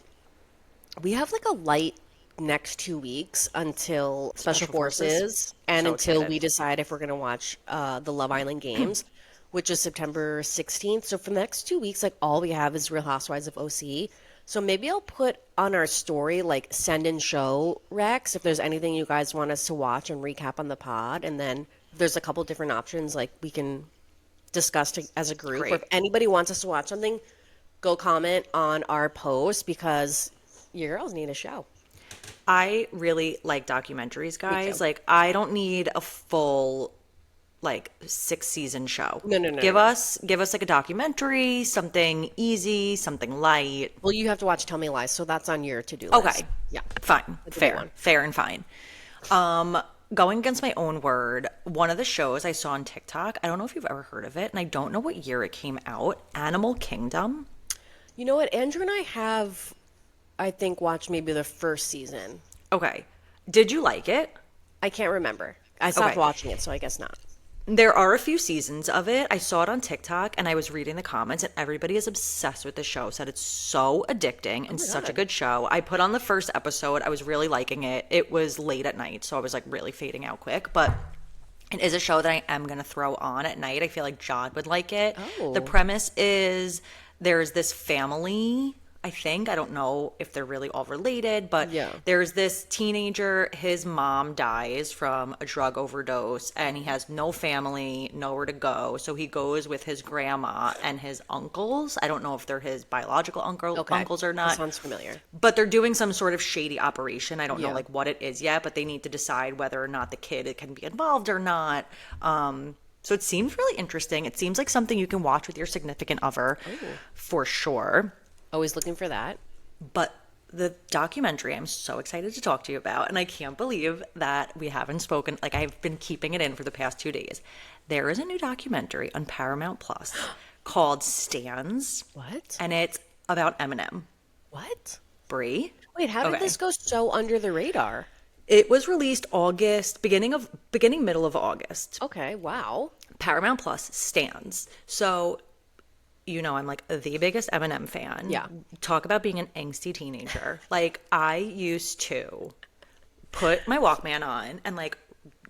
we have like a light next 2 weeks until Special
Forces.
Forces and
So
until
excited.
we decide if we're going to watch the Love Island Games, which is September 16th. So for the next 2 weeks, like all we have is Real Housewives of OC. So maybe I'll put on our story, like, send in show Rex if there's anything you guys want us to watch and recap on the pod. And then if there's a couple different options, like, we can discuss as a group. Or
Great.
if anybody wants us to watch something, go comment on our post because your girls need a show.
I really like documentaries, guys.
too.
Like, I don't need a full, like, 6-season show.
No.
Give us like a documentary, something easy, something light.
Well, you have to watch Tell Me Lies, so that's on your to-do list.
Okay.
Yeah.
Fine.
That's a big
Fair.
one.
Fair and fine. Going against my own word, one of the shows I saw on TikTok, I don't know if you've ever heard of it, and I don't know what year it came out, Animal Kingdom.
You know what? Andrew and I have, I think, watched maybe the first season.
Okay. Did you like it?
I can't remember. I stopped
Okay.
watching it, so I guess not.
There are a few seasons of it. I saw it on TikTok and I was reading the comments, and everybody is obsessed with the show, said it's so addicting and such a good show. I put on the first episode. I was really liking it. It was late at night, so I was like really fading out quick, but it is a show that I am going to throw on at night. I feel like John would like it.
Oh.
The premise is there's this family, I think. I don't know if they're really all related, but
Yeah.
there's this teenager. His mom dies from a drug overdose, and he has no family, nowhere to go. So he goes with his grandma and his uncles. I don't know if they're his biological uncles or
That
not,
sounds familiar.
but they're doing some sort of shady operation. I don't know
Yeah.
like what it is yet, but they need to decide whether or not the kid can be involved or not. So it seems really interesting. It seems like something you can watch with your significant other for sure.
Always looking for that.
But the documentary I'm so excited to talk to you about, and I can't believe that we haven't spoken, like I've been keeping it in for the past 2 days. There is a new documentary on Paramount Plus called Stans,
What?
and it's about Eminem.
What?
Brie?
Wait, how did
Okay.
this go so under the radar?
It was released middle of August.
Okay, wow.
Paramount Plus Stans. So I'm like the biggest Eminem fan.
Yeah.
Talk about being an angsty teenager. Like, I used to put my Walkman on and like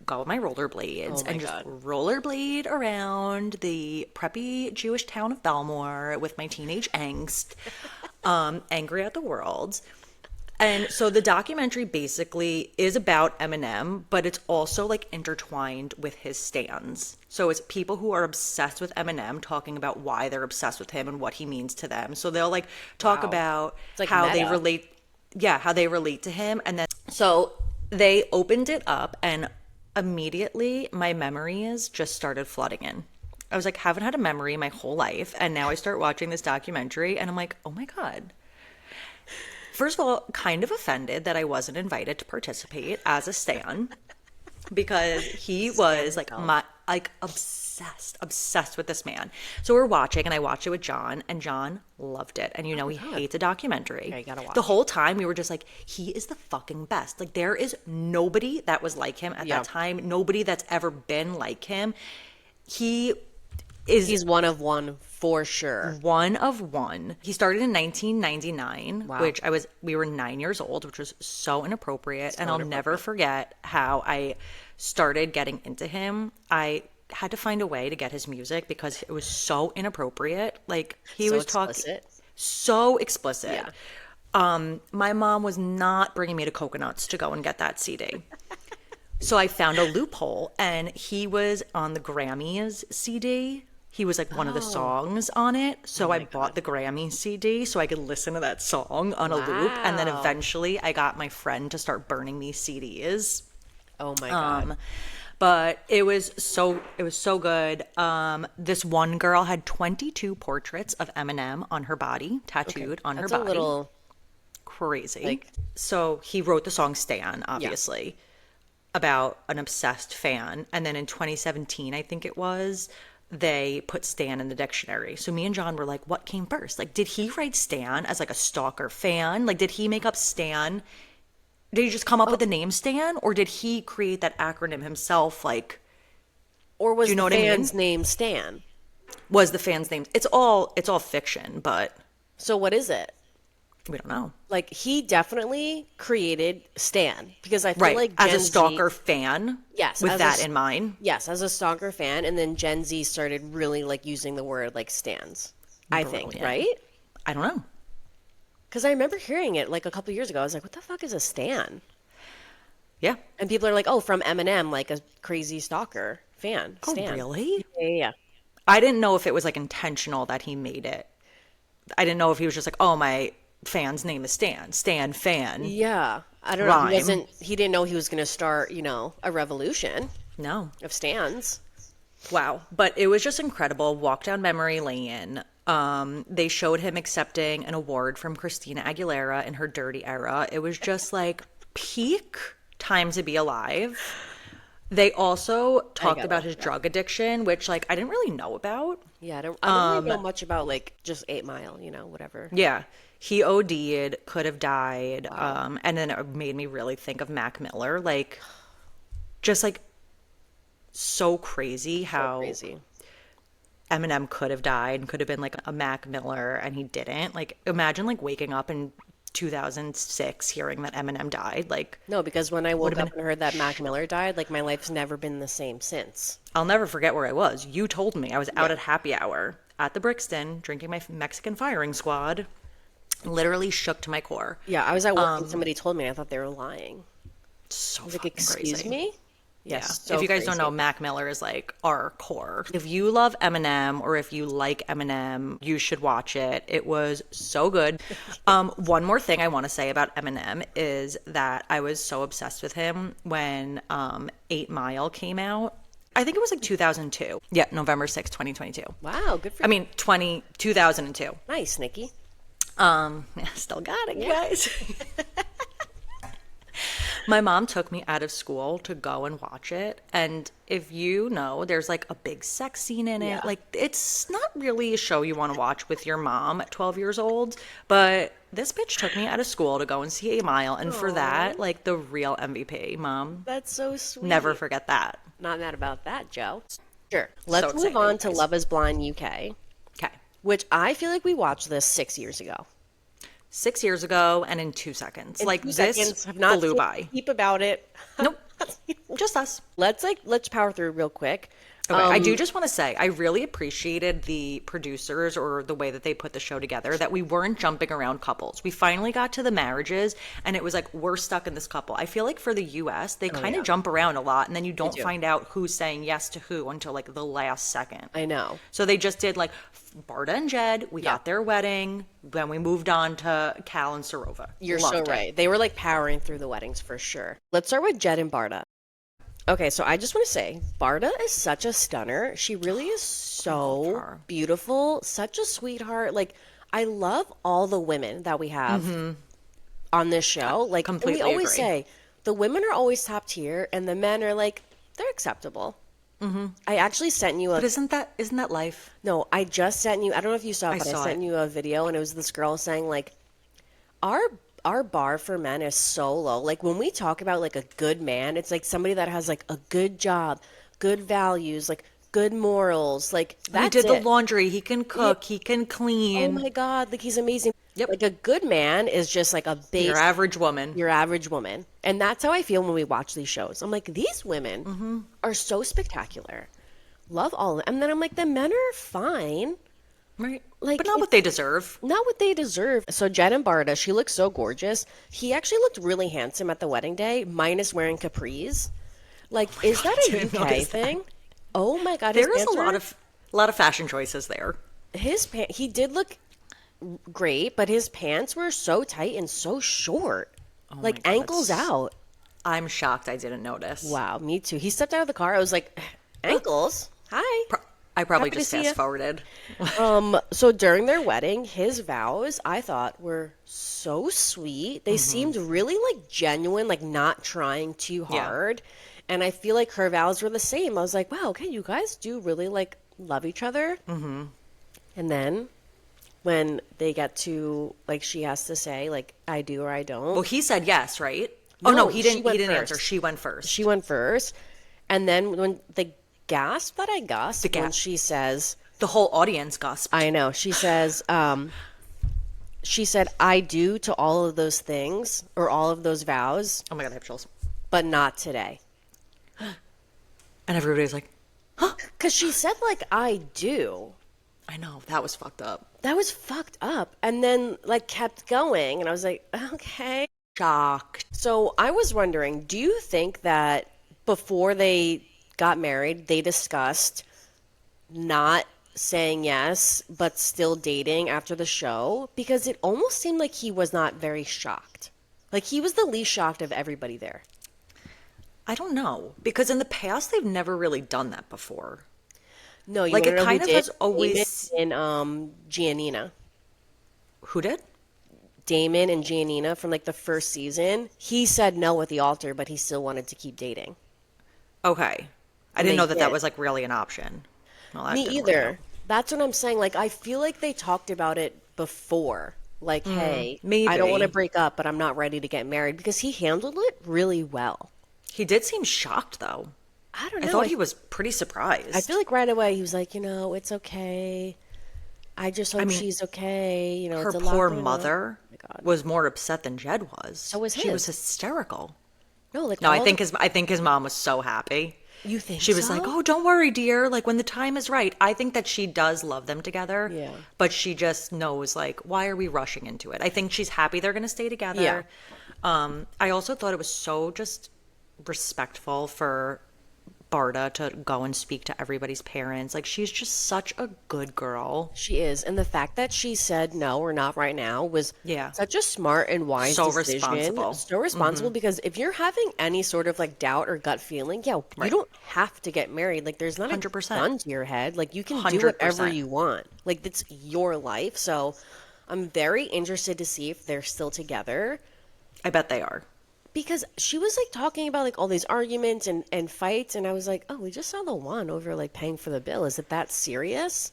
go with my rollerblades and just rollerblade around the preppy Jewish town of Belmore with my teenage angst, angry at the world. And so the documentary basically is about Eminem, but it's also like intertwined with his stans. So it's people who are obsessed with Eminem talking about why they're obsessed with him and what he means to them. So they'll like talk
Wow.
about
It's like
how they
meta.
relate, how they relate to him. And then so they opened it up, and immediately my memories just started flooding in. I was like, haven't had a memory my whole life, and now I start watching this documentary and I'm like, oh my God. First of all, kind of offended that I wasn't invited to participate as a stan, because he was like obsessed with this man. So we're watching, and I watched it with John, and John loved it. And he hates a documentary.
Yeah, you gotta watch
The whole time we were just like, he is the fucking best. Like, there is nobody that was like him at that time. Nobody that's ever been like him. He's
one of one for sure.
one of one. He started in 1999,
Wow.
which we were 9 years old, which was so inappropriate. And I'll never forget how I started getting into him. I had to find a way to get his music because it was so inappropriate. Like, he
So
was talking
explicit.
so explicit.
Yeah.
My mom was not bringing me to Coconuts to go and get that CD. So I found a loophole, and he was on the Grammys CD. He was like one of the songs on it. So I bought the Grammy CD so I could listen to that song on a loop. And then
Wow.
eventually I got my friend to start burning me CDs.
Oh my God.
But it was so good. This one girl had 22 portraits of Eminem on her body, tattooed on her
That's
body.
a little
Crazy. So he wrote the song Stan, obviously, about an obsessed fan. And then in 2017, I think it was, they put Stan in the dictionary. So me and John were like, what came first? Like, did he write Stan as like a stalker fan? Like, did he make up Stan? Did he just come up with the name Stan? Or did he create that acronym himself? Like,
Or was
Do you know
the
what I mean?
fan's name Stan?
was the fan's name? It's all fiction, but
So what is it?
we don't know.
Like, he definitely created Stan because I feel
Right.
like
As
Gen
a
Z-
stalker fan.
Yes,
With
as
that
a-
in mind.
Yes, as a stalker fan, and then Gen Z started really like using the word like stans. I think,
Brilliant.
right?
I don't know.
Because I remember hearing it like a couple years ago. I was like, what the fuck is a stan?
Yeah.
And people are like, oh, from Eminem, like a crazy stalker fan.
Oh,
Stan.
really?
Yeah.
I didn't know if it was like intentional that he made it. I didn't know if he was just like, oh, my fan's name is Stan. Stan fan.
Yeah. I don't know.
Rhyme.
He didn't know he was going to start, a revolution
No.
of stans.
Wow. But it was just incredible. Walk down memory lane. They showed him accepting an award from Christina Aguilera in her Dirty era. It was just like peak time to be alive. They also talked about his drug addiction, which like I didn't really know about.
Yeah, I don't really know much about like just 8 Mile, whatever.
Yeah. He OD'd, could have died. And then it made me really think of Mac Miller. Like, just like so crazy how
Crazy.
Eminem could have died and could have been like a Mac Miller and he didn't. Like, imagine like waking up in 2006 hearing that Eminem died. Like,
No, because when I woke up and heard that Mac Miller died, like my life's never been the same since.
I'll never forget where I was. You told me I was out at happy hour at the Brixton drinking my Mexican firing squad. Literally shook to my core.
Yeah, I was at work and somebody told me, and I thought they were lying.
So
I was like,
fucking
excuse
crazy.
me?
Yeah.
Yes. So
if you guys don't
crazy.
know, Mac Miller is like our core. If you love Eminem or if you like Eminem, you should watch it. It was so good. One more thing I want to say about Eminem is that I was so obsessed with him when 8 Mile came out. I think it was like 2002. Yeah, November 6th, 2022.
Wow, good for you.
I mean, 2002.
Nice, Nikki.
Still got it, guys. My mom took me out of school to go and watch it. And if you know, there's like a big sex scene in it.
Yeah.
Like, it's not really a show you want to watch with your mom at 12 years old. But this bitch took me out of school to go and see 8 Mile. And for that, like, the real MVP, Mom.
That's so sweet.
Never forget that.
Not mad about that, Joe. Sure. Let's move
excited,
on to
guys.
Love is Blind UK,
Okay.
which I feel like we watched this 6 years ago.
6 years ago and in 2 seconds.
In
like,
2
this
seconds, have not
blew
seen
by.
a peep about it.
Nope. Just us.
Let's power through real quick.
Okay, I do just want to say, I really appreciated the producers or the way that they put the show together, that we weren't jumping around couples. We finally got to the marriages, and it was like, we're stuck in this couple. I feel like for the US, they kind of jump around a lot, and then you don't find out who's saying yes to who until like the last second.
I know.
So they just did like Barda and Jed, we got their wedding, then we moved on to Cal and Sarova.
You're
Loved
so
it.
right. They were like powering through the weddings for sure. Let's start with Jed and Barda. Okay, so I just want to say, Barda is such a stunner. She really is so
her.
beautiful, such a sweetheart. Like, I love all the women that we have on this show. Like, and
completely
we always
agree.
say, the women are always top tier, and the men are like, they're acceptable. I actually sent you a
But isn't that life?
no, I just sent you. I don't know if you saw it,
I
but I
saw
sent
it.
you a video, and it was this girl saying like, our bar for men is so low. Like when we talk about like a good man, it's like somebody that has like a good job, good values, like good morals. Like that's
He did
it.
the laundry, he can cook, he can
Oh
clean.
my God, like he's amazing.
Yep.
Like a good man is just like a base,
Your average woman.
your average woman, and that's how I feel when we watch these shows. I'm like, these women are so spectacular. Love all of them, and then I'm like, the men are fine.
Right.
Like,
But not what they deserve.
Not what they deserve. So Jen and Barda, she looks so gorgeous. He actually looked really handsome at the wedding day, minus wearing capris. Like, is that a
didn't
UK
notice that.
thing? Oh my God, his
There is a
pants
lot
were-
of fashion choices there.
he did look great, but his pants were so tight and so short, like
God,
ankles
that's-
out.
I'm shocked I didn't notice.
Wow, me too. He stepped out of the car. I was like, ankles. Hi.
I probably
Happy to
just
see ya.
fast forwarded.
So during their wedding, his vows I thought were so sweet. They seemed really like genuine, like not trying too
Yeah.
hard. And I feel like her vows were the same. I was like, wow, okay, you guys do really like love each other. Mm-hmm. And then when they get to like, she has to say like, I do or I don't.
Well, he said yes, right? Oh
No,
no, he
she
didn't.
went
He didn't
first.
answer. She went first.
She went first. And then when the gasp that I gasped when
gasp.
she says,
The whole audience gasped.
I know. She says, she said, I do to all of those things or all of those vows,
Oh my god, I have chills.
but not today.
And everybody's like,
Because she said, like, I do.
I know, that was fucked up.
That was fucked up. And then like kept going. And I was like, okay.
Shocked.
So I was wondering, do you think that before they got married, they discussed not saying yes, but still dating after the show? Because it almost seemed like he was not very shocked. Like he was the least shocked of everybody there.
I don't know, because in the past they've never really done that before.
No, you
Like
want to
it
know who
kind of
did?
has always.
Damon and Giannina.
Who did?
Damon and Giannina from like the first season. He said no at the altar, but he still wanted to keep dating.
Okay. I
And
didn't
they
know that that
did.
was like really an option. Well, that
Me
didn't work out.
either. That's what I'm saying. Like, I feel like they talked about it before. Like, hey, I don't want to
Maybe.
break up, but I'm not ready to get married because he handled it really well.
He did seem shocked though.
I don't
I
know.
thought he was pretty
I
surprised.
feel like right away he was like, it's okay. I just hope
mean,
she's okay.
Her
It's a lot
poor
going on.
mother
Oh my God.
was more upset than Jed was.
So was
She was
his.
hysterical.
No, like
No,
all the,
I think his mom was so happy.
you think
She was like,
so?
"Oh, don't worry, dear. Like when the time is right." I think that she does love them together.
Yeah.
But she just knows like, why are we rushing into it? I think she's happy they're going to stay together.
Yeah.
I also thought it was so just respectful for Barda to go and speak to everybody's parents. Like she's just such a good girl.
She is. And the fact that she said no or not right now was
Yeah.
such a smart and wise
So
decision.
responsible.
So responsible because if you're having any sort of like doubt or gut feeling, you
Right.
don't have to get married. Like there's not a
100%.
gun to your head. Like you can do
100%.
whatever you want. Like it's your life. So I'm very interested to see if they're still together.
I bet they are.
Because she was like talking about like all these arguments and fights, and I was like, oh, we just saw the one over like paying for the bill. Is it that serious?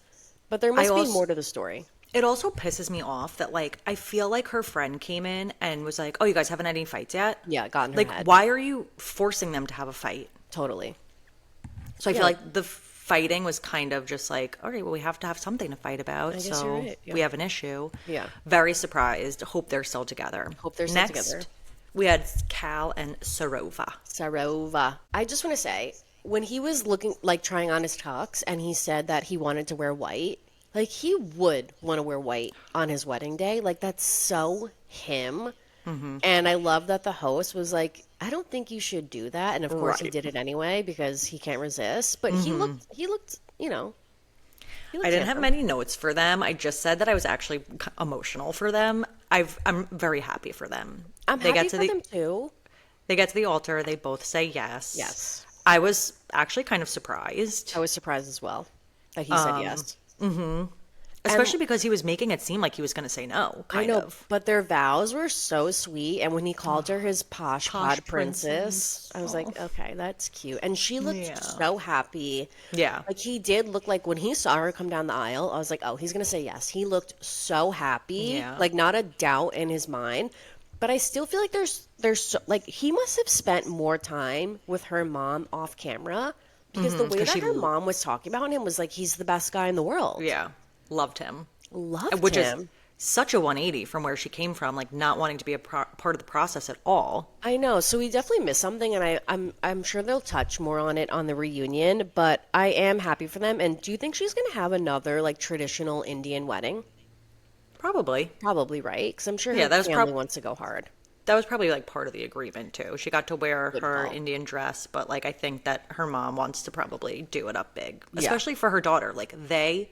But there must be
also-
more to the story.
It also pisses me off that like I feel like her friend came in and was like, "Oh, you guys haven't had any fights yet?"
Yeah, it got in her
Like,
head.
why are you forcing them to have a fight?
Totally.
So I
Yeah.
feel like the fighting was kind of just like, all right, well, we have to have something to fight about.
I guess
So
you're right, yeah.
we have an issue.
Yeah.
Very surprised. Hope they're still together.
Hope they're still
Next,
together.
we had Cal and Sarova.
Sarova. I just want to say, when he was looking like trying on his tux and he said that he wanted to wear white, like he would want to wear white on his wedding day. Like that's so him.
Mm-hmm.
And I love that the host was like, I don't think you should do that. And of course he
Right.
did it anyway because he can't resist. But he looked, he looked
I didn't have
handsome.
many notes for them. I just said that I was actually emotional for them. I'm very happy for them.
I'm
They
happy
get to
for
the
them too.
they get to the altar. They both say yes.
Yes.
I was actually kind of surprised,
I was surprised as well that he said yes.
especially because he was making it seem like he was going to say no.
I
Kind
know,
of.
but their vows were so sweet. And when he called her his posh
Posh
pod princess,
princess.
I was like, okay, that's cute. And she looked
Yeah.
so happy.
Yeah.
Like he did look like when he saw her come down the aisle, I was like, oh, he's gonna say yes. He looked so happy,
Yeah.
like not a doubt in his mind. But I still feel like there's so, like he must have spent more time with her mom off camera because the way
'cause
that
she
her
l-
mom was talking about him was like he's the best guy in the world.
Yeah. Loved him.
Loved
Which
him.
is such a 180 from where she came from, like not wanting to be a part of the process at all.
I know. So we definitely missed something, and I'm sure they'll touch more on it on the reunion. But I am happy for them. And do you think she's gonna have another like traditional Indian wedding?
Probably.
Probably, right? Because I'm sure
Yeah,
her
that was
family wants to go hard.
That was probably like part of the agreement too. She got to wear
Good
her
call.
Indian dress, but like I think that her mom wants to probably do it up big,
Yeah.
especially for her daughter. Like they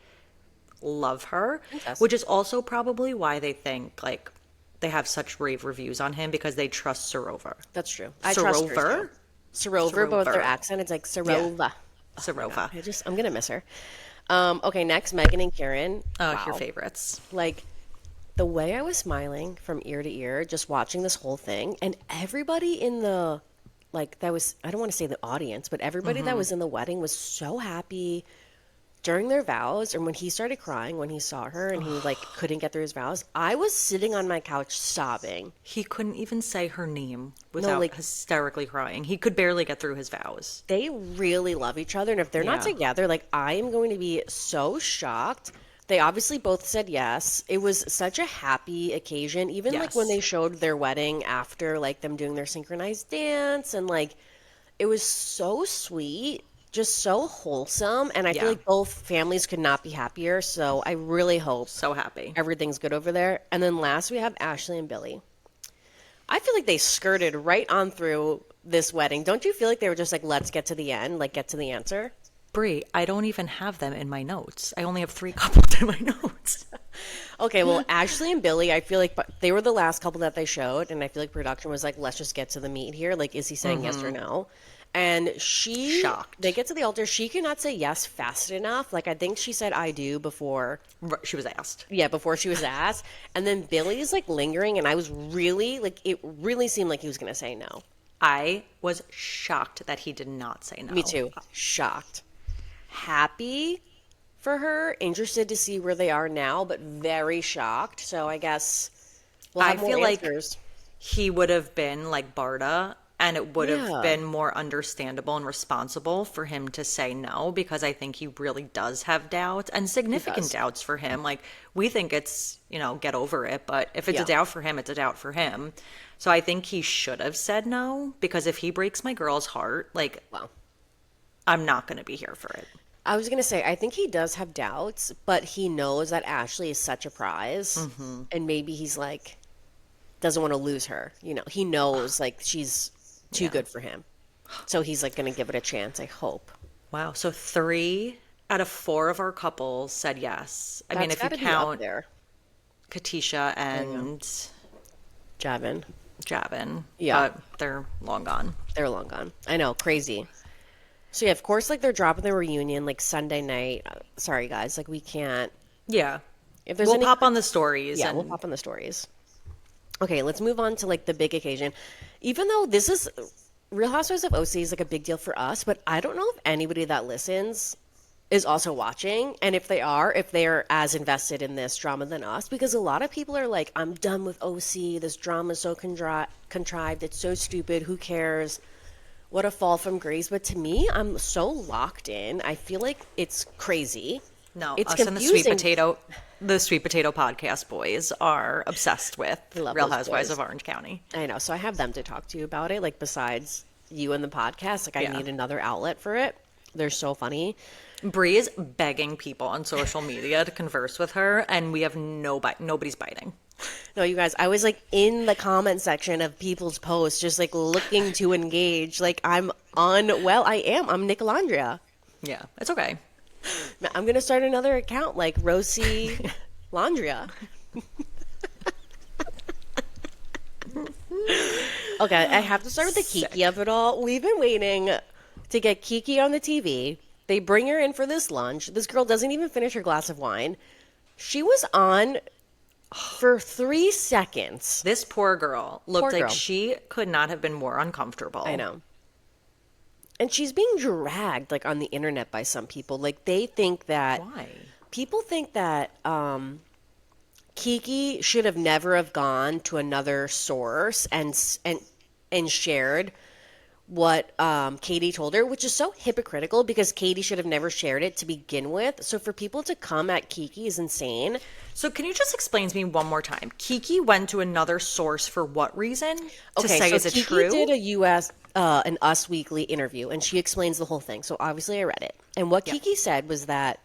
love her,
Fantastic.
which is also probably why they think like they have such rave reviews on him because they trust Sarova.
That's true. I trust her
Sarover?
too. Sarover, but with their
Sarover.
accent, it's like Sarova.
Sarova.
I'm gonna miss her. Okay, next, Megan and Karen.
Oh,
Wow.
your favorites.
Like the way I was smiling from ear to ear, just watching this whole thing, and everybody in the like that was I don't want to say the audience, but everybody that was in the wedding was so happy during their vows, and when he started crying when he saw her and he like couldn't get through his vows, I was sitting on my couch sobbing.
He couldn't even say her name without
like-
hysterically crying. He could barely get through his vows.
They really love each other, and if they're not
Yeah.
together, like I am going to be so shocked. They obviously both said yes. It was such a happy occasion, even like when
Yes.
they showed their wedding after like them doing their synchronized dance, and like it was so sweet. just so wholesome. And I feel
Yeah.
like both families could not be happier. So I really hope
So happy.
everything's good over there. And then last, we have Ashley and Billy. I feel like they skirted right on through this wedding. Don't you feel like they were just like, let's get to the end, like get to the answer?
Brie, I don't even have them in my notes. I only have 3 couples in my notes.
Okay, well, Ashley and Billy, I feel like they were the last couple that they showed, and I feel like production was like, let's just get to the meat here. Like, is he saying yes or no? And
Shocked.
they get to the altar. She cannot say yes fast enough. Like, I think she said I do before.
She was asked.
Yeah, before she was asked. And then Billy's like lingering, and I was really, like, it really seemed like he was going to say no.
I was shocked that he did not say no.
Me too. Shocked. Happy for her, interested to see where they are now, but very shocked. So I guess we'll have
I feel
more
like
answers.
he would have been like Barda, and it would
Yeah.
have been more understandable and responsible for him to say no, because I think he really does have doubts, and significant doubts for him. Like, we think it's, get over it, but if it's a doubt for him, it's a doubt for him. So I think he should have said no, because if he breaks my girl's heart, like,
Wow.
I'm not going to be here for it.
I was going to say, I think he does have doubts, but he knows that Ashley is such a prize. And maybe he's like, doesn't want to lose her. He knows like she's too good for him. So he's like going to give it a chance, I hope.
Wow. So 3 out of 4 of our couples said yes. I mean,
That's
if you
gotta be up
count
there.
Katisha and
Javin.
Javin.
Yeah.
But they're long gone.
They're long gone. I know, crazy. So yeah, of course, like they're dropping the reunion like Sunday night. Sorry guys, like we can't.
Yeah.
If there's
We'll
any,
pop on the stories.
yeah,
and
we'll pop on the stories. Okay, let's move on to like the big occasion. Even though this is Real Housewives of OC is like a big deal for us, but I don't know if anybody that listens is also watching, and if they are as invested in this drama than us, because a lot of people are like, I'm done with OC. This drama is so contrived. It's so stupid. Who cares? What a fall from grace. But to me, I'm so locked in. I feel like it's crazy.
No,
It's
us and
confusing.
the Sweet Potato Podcast boys are obsessed with
love
Real
those
Housewives
boys.
of Orange County.
I know. So I have them to talk to you about it. Like besides you and the podcast, like I
Yeah.
need another outlet for it. They're so funny.
Bree is begging people on social media to converse with her, and we have nobody's biting.
No, you guys, I was like in the comment section of people's posts, just like looking to engage. Like I'm unwell. I am. I'm Nicolandria.
Yeah, it's okay.
I'm gonna start another account like Rosie Landria. Okay, I have to start with the Kiki of it all. We've been waiting to get Kiki on the TV. They bring her in for this lunch. This girl doesn't even finish her glass of wine. She was on for 3 seconds.
This poor girl looked
Poor
like
girl.
she could not have been more uncomfortable.
I know. And she's being dragged like on the internet by some people. Like they think that
Why?
people think that Kiki should have never have gone to another source and shared what Katie told her, which is so hypocritical because Katie should have never shared it to begin with. So for people to come at Kiki is insane.
So can you just explain to me one more time? Kiki went to another source for what reason? To say,
so
is it
Kiki
true?
did an Us Weekly interview, and she explains the whole thing. So obviously, I read it, and what Kiki said was that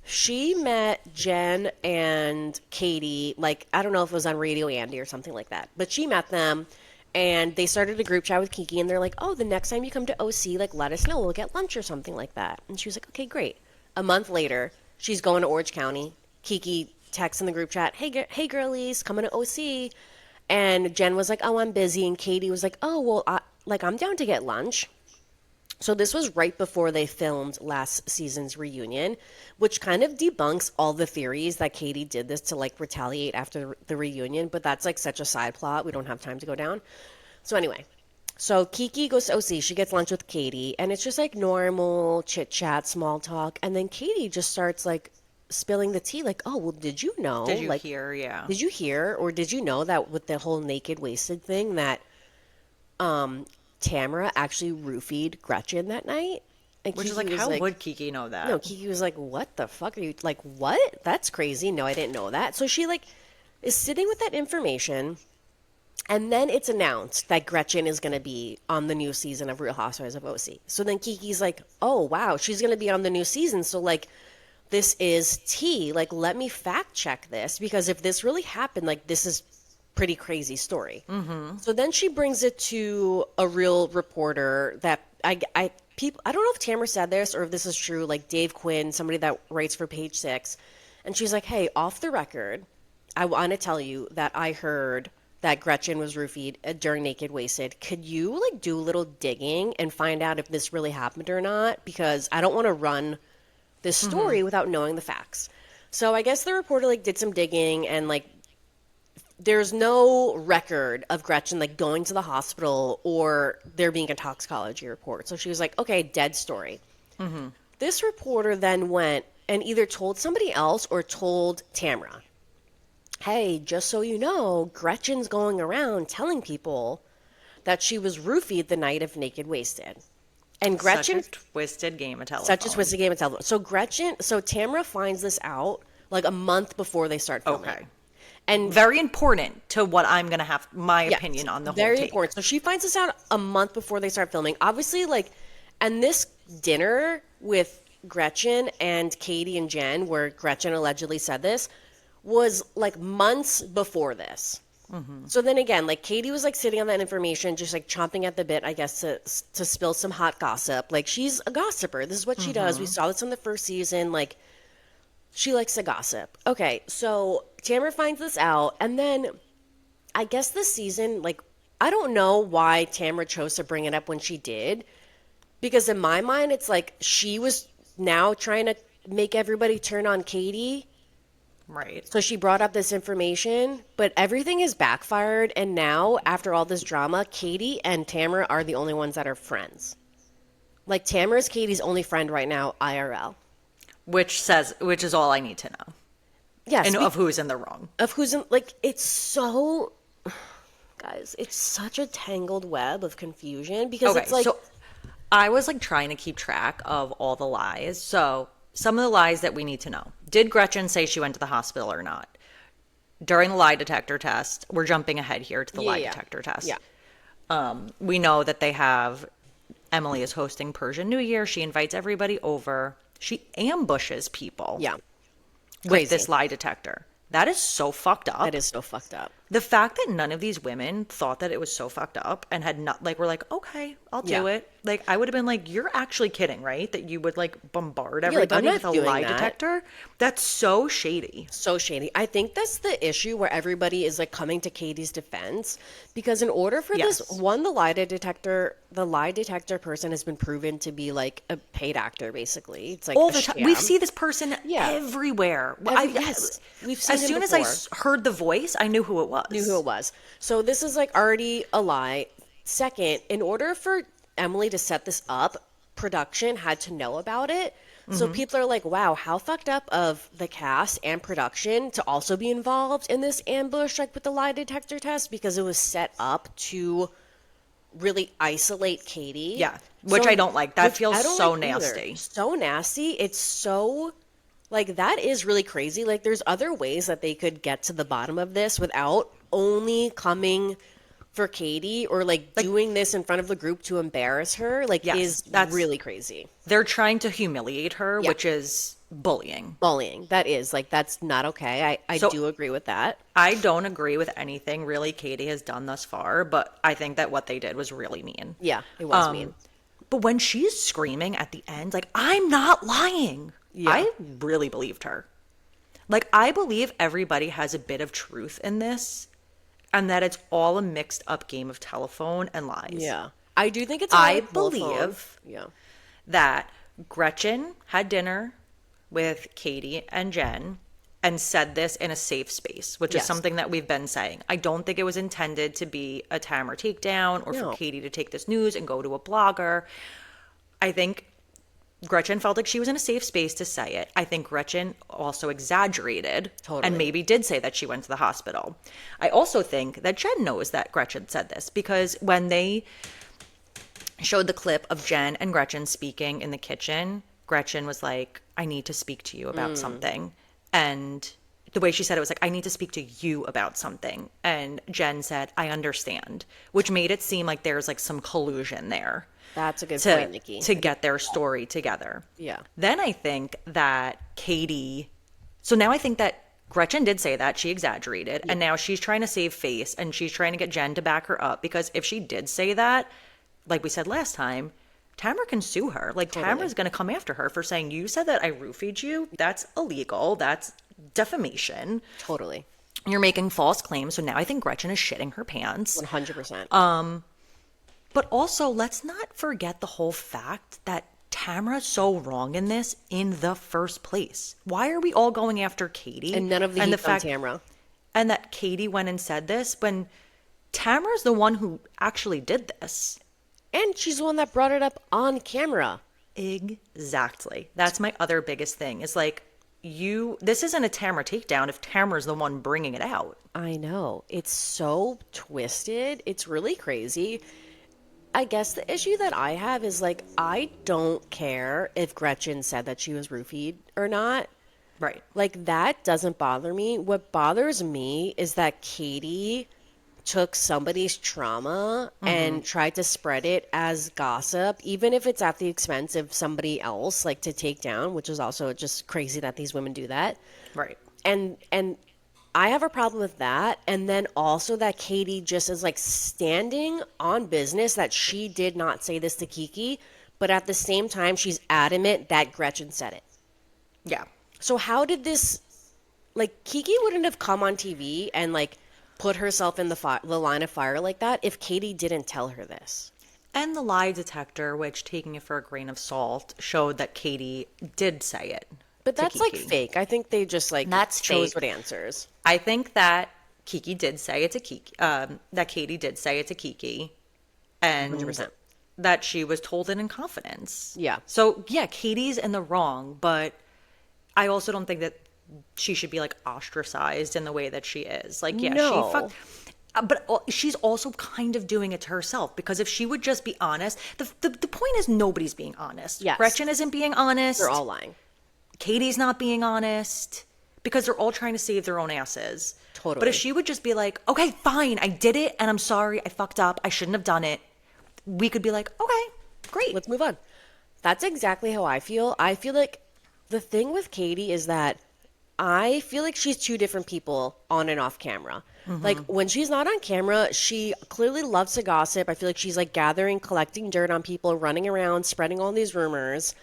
she met Jen and Katie, like I don't know if it was on Radio Andy or something like that, but she met them, and they started a group chat with Kiki, and they're like, "Oh, the next time you come to OC, like let us know, we'll get lunch or something like that." And she was like, "Okay, great." A month later, she's going to Orange County. Kiki texts in the group chat, "Hey girlies, coming to OC." And Jen was like, "Oh, I'm busy." And Katie was like, "Oh, well, I'm down to get lunch." So this was right before they filmed last season's reunion, which kind of debunks all the theories that Katie did this to like retaliate after the reunion. But that's like such a side plot. We don't have time to go down. So anyway, so Kiki goes to OC. She gets lunch with Katie, and it's just like normal chit chat, small talk. And then Katie just starts like spilling the tea, like, "Oh, well, did you know?
Did you
like,
hear? Yeah.
Did you hear, or did you know that with the whole naked wasted thing that Tamara actually roofied Gretchen that night?" And
Which is
Kiki
like,
was
how would Kiki know that?
No, Kiki was like, "What the fuck are you like? What? That's crazy. No, I didn't know that." So she like is sitting with that information, And then it's announced that Gretchen is going to be on the new season of Real Housewives of OC. So then Kiki's like, oh, wow, she's going to be on the new season. So, like, this is tea. Like, let me fact check this, because if this really happened, like, this is pretty crazy story. Mm-hmm. So then she brings it to a real reporter that I don't know if Tamara said this or if this is true, like Dave Quinn, somebody that writes for Page Six. And she's like, hey, off the record, I want to tell you that I heard that Gretchen was roofied during Naked Wasted. Could you like do a little digging and find out if this really happened or not? Because I don't want to run this story without knowing the facts. So I guess the reporter like did some digging, and like there's no record of Gretchen like going to the hospital or there being a toxicology report. So she was like, okay, dead story. Mm-hmm. This reporter then went and either told somebody else or told Tamara, hey, just so you know, Gretchen's going around telling people that she was roofied the night of Naked Wasted. And Gretchen...
Such a twisted game of telephone.
Such a twisted game of telephone. So Tamara finds this out like a month before they start filming.
Okay.
And
very important to what I'm going to have my opinion on the whole
very
take.
important. So she finds this out a month before they start filming. Obviously, like, and this dinner with Gretchen and Katie and Jen, where Gretchen allegedly said this, was like months before this. Mm-hmm. So then again, like Katie was like sitting on that information, just like chomping at the bit, I guess, to spill some hot gossip. Like, she's a gossiper. This is what she does. We saw this in the first season. Like, she likes to gossip. Okay, so Tamara finds this out, and then I guess this season, like, I don't know why Tamara chose to bring it up when she did, because in my mind, it's like she was now trying to make everybody turn on Katie.
Right.
So she brought up this information, but everything is backfired, and now, after all this drama, Katie and Tamara are the only ones that are friends. Like, Tamara's Katie's only friend right now, IRL.
Which is all I need to know.
Yes.
And of who's in the wrong.
Of who's in, like, it's so, guys, it's such a tangled web of confusion, because it's like.
So I was like trying to keep track of all the lies. So some of the lies that we need to know. Did Gretchen say she went to the hospital or not? During the lie detector test, we're jumping ahead here to the lie detector test.
Yeah.
We know that Emily is hosting Persian New Year. She invites everybody over. She ambushes people.
Yeah.
With this lie detector. That is so fucked up.
That is so fucked up.
The fact that none of these women thought that it was so fucked up and had not, like, were like, okay, I'll do it. Like, I would have been like, you're actually kidding, right? That you would, like, bombard everybody with a lie detector? That's so shady.
So shady. I think that's the issue where everybody is, like, coming to Katie's defense. Because in order for this, one, the lie detector person has been proven to be, like, a paid actor, basically. It's like
all the time. We see this person everywhere.
Yes. We've seen
as soon as I heard the voice, I knew who it was.
So this is like already a lie. Second, in order for Emily to set this up, production had to know about it. So people are like, wow, how fucked up of the cast and production to also be involved in this ambush, like with the lie detector test, because it was set up to really isolate Katie.
Yeah, which I don't like. That feels so nasty.
Either. So nasty. It's so... Like, that is really crazy. Like, there's other ways that they could get to the bottom of this without only coming for Katie or, like doing this in front of the group to embarrass her. Like, that's really crazy.
They're trying to humiliate her, which is bullying.
Bullying. That is. Like, that's not okay. I do agree with that.
I don't agree with anything, really, Katie has done thus far, but I think that what they did was really mean.
Yeah, it was mean.
But when she's screaming at the end, like, I'm not lying. Yeah. I really believed her. Like, I believe everybody has a bit of truth in this, and that it's all a mixed up game of telephone and lies.
Yeah. I do think it's
I believe that Gretchen had dinner with Katie and Jen and said this in a safe space, which is something that we've been saying. I don't think it was intended to be a Tamara takedown or for Katie to take this news and go to a blogger. I think Gretchen felt like she was in a safe space to say it. I think Gretchen also exaggerated and maybe did say that she went to the hospital. I also think that Jen knows that Gretchen said this, because when they showed the clip of Jen and Gretchen speaking in the kitchen, Gretchen was like, I need to speak to you about something. And the way she said it was like, I need to speak to you about something. And Jen said, I understand, which made it seem like there's like some collusion there.
That's a good point, Nikki.
To get their story together.
Yeah.
Then I think that so now I think that Gretchen did say that, she exaggerated, and now she's trying to save face, and she's trying to get Jen to back her up, because if she did say that, like we said last time, Tamara can sue her. Like, Tamara's going to come after her for saying, you said that I roofied you. That's illegal. That's defamation.
Totally.
You're making false claims. So now I think Gretchen is shitting her pants.
100%.
But also, let's not forget the whole fact that Tamara's so wrong in this in the first place. Why are we all going after Katie?
And none of the heat on Tamara. And
that Katie went and said this when Tamara's the one who actually did this.
And she's the one that brought it up on camera.
Exactly. That's my other biggest thing. Is like, this isn't a Tamara takedown if Tamara's the one bringing it out.
I know. It's so twisted. It's really crazy. I guess the issue that I have is, like, I don't care if Gretchen said that she was roofied or not.
Right.
Like, that doesn't bother me. What bothers me is that Katie took somebody's trauma and tried to spread it as gossip, even if it's at the expense of somebody else, like, to take down, which is also just crazy that these women do that.
Right.
And I have a problem with that. And then also that Katie just is like standing on business that she did not say this to Kiki, but at the same time, she's adamant that Gretchen said it.
Yeah.
So how did this, like, Kiki wouldn't have come on TV and, like, put herself in the line of fire like that if Katie didn't tell her this.
And the lie detector, which, taking it for a grain of salt, showed that Katie did say it.
But that's, like, fake. I think they just, like, chose what answers.
I think that Kiki did say it to Kiki, that Katie did say it to Kiki, and
100%.
that she was told it in confidence.
Yeah.
So, yeah, Katie's in the wrong, but I also don't think that she should be, like, ostracized in the way that she is. Like, yeah,
No.
she fucked. But she's also kind of doing it to herself, because if she would just be honest, the point is nobody's being honest.
Yes.
Gretchen isn't being honest.
They're all lying.
Katie's not being honest, because they're all trying to save their own asses.
Totally.
But if she would just be like, okay, fine, I did it, and I'm sorry, I fucked up, I shouldn't have done it, we could be like, okay, great.
Let's move on. That's exactly how I feel. I feel like the thing with Katie is that I feel like she's two different people on and off camera. Like, when she's not on camera, she clearly loves to gossip. I feel like she's, like, collecting dirt on people, running around, spreading all these rumors.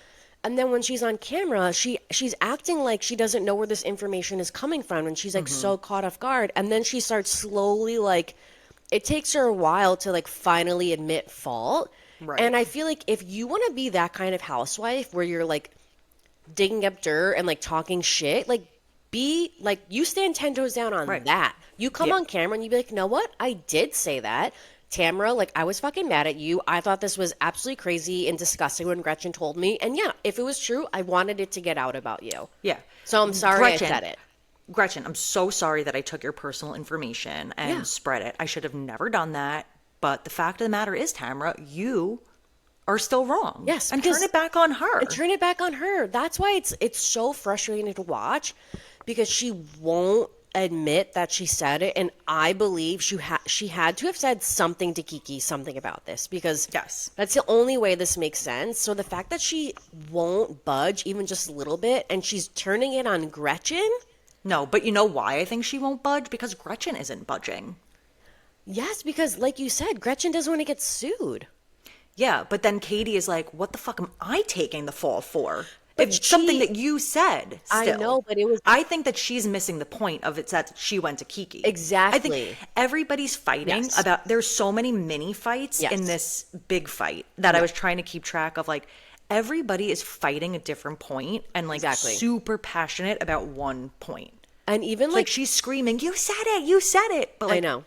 And then when she's on camera, she's acting like she doesn't know where this information is coming from, and she's, like, so caught off guard. And then she starts slowly, like, it takes her a while to, like, finally admit fault.
Right.
And I feel like if you want to be that kind of housewife where you're, like, digging up dirt and, like, talking shit, like, be, like, you stand 10 toes down on that. You come on camera and you be like, you know what? I did say that. Tamara, like, I was fucking mad at you. I thought this was absolutely crazy and disgusting when Gretchen told me. And yeah, if it was true, I wanted it to get out about you.
Yeah.
So I'm sorry I said it.
Gretchen, I'm so sorry that I took your personal information and spread it. I should have never done that. But the fact of the matter is, Tamara, you are still wrong.
Yes.
And turn it back on her.
And turn it back on her. That's why it's so frustrating to watch, because she won't admit that she said it, and I believe she had to have said something to Kiki, something about this, because that's the only way this makes sense. So the fact that she won't budge even just a little bit, and she's turning it on Gretchen.
No, but you know why I think she won't budge? Because Gretchen isn't budging.
Yes, because like you said, Gretchen doesn't want to get sued.
Yeah, but then Katie is like, what the fuck am I taking the fall for? It's something that you said. Still.
I know, but it was.
I think that she's missing the point of it's that she went to Kiki.
Exactly.
I think everybody's fighting about. There's so many mini fights in this big fight that I was trying to keep track of. Like, everybody is fighting a different point and, like, super passionate about one point.
And even
like she's screaming, "You said it! You said it!" But, like,
I know.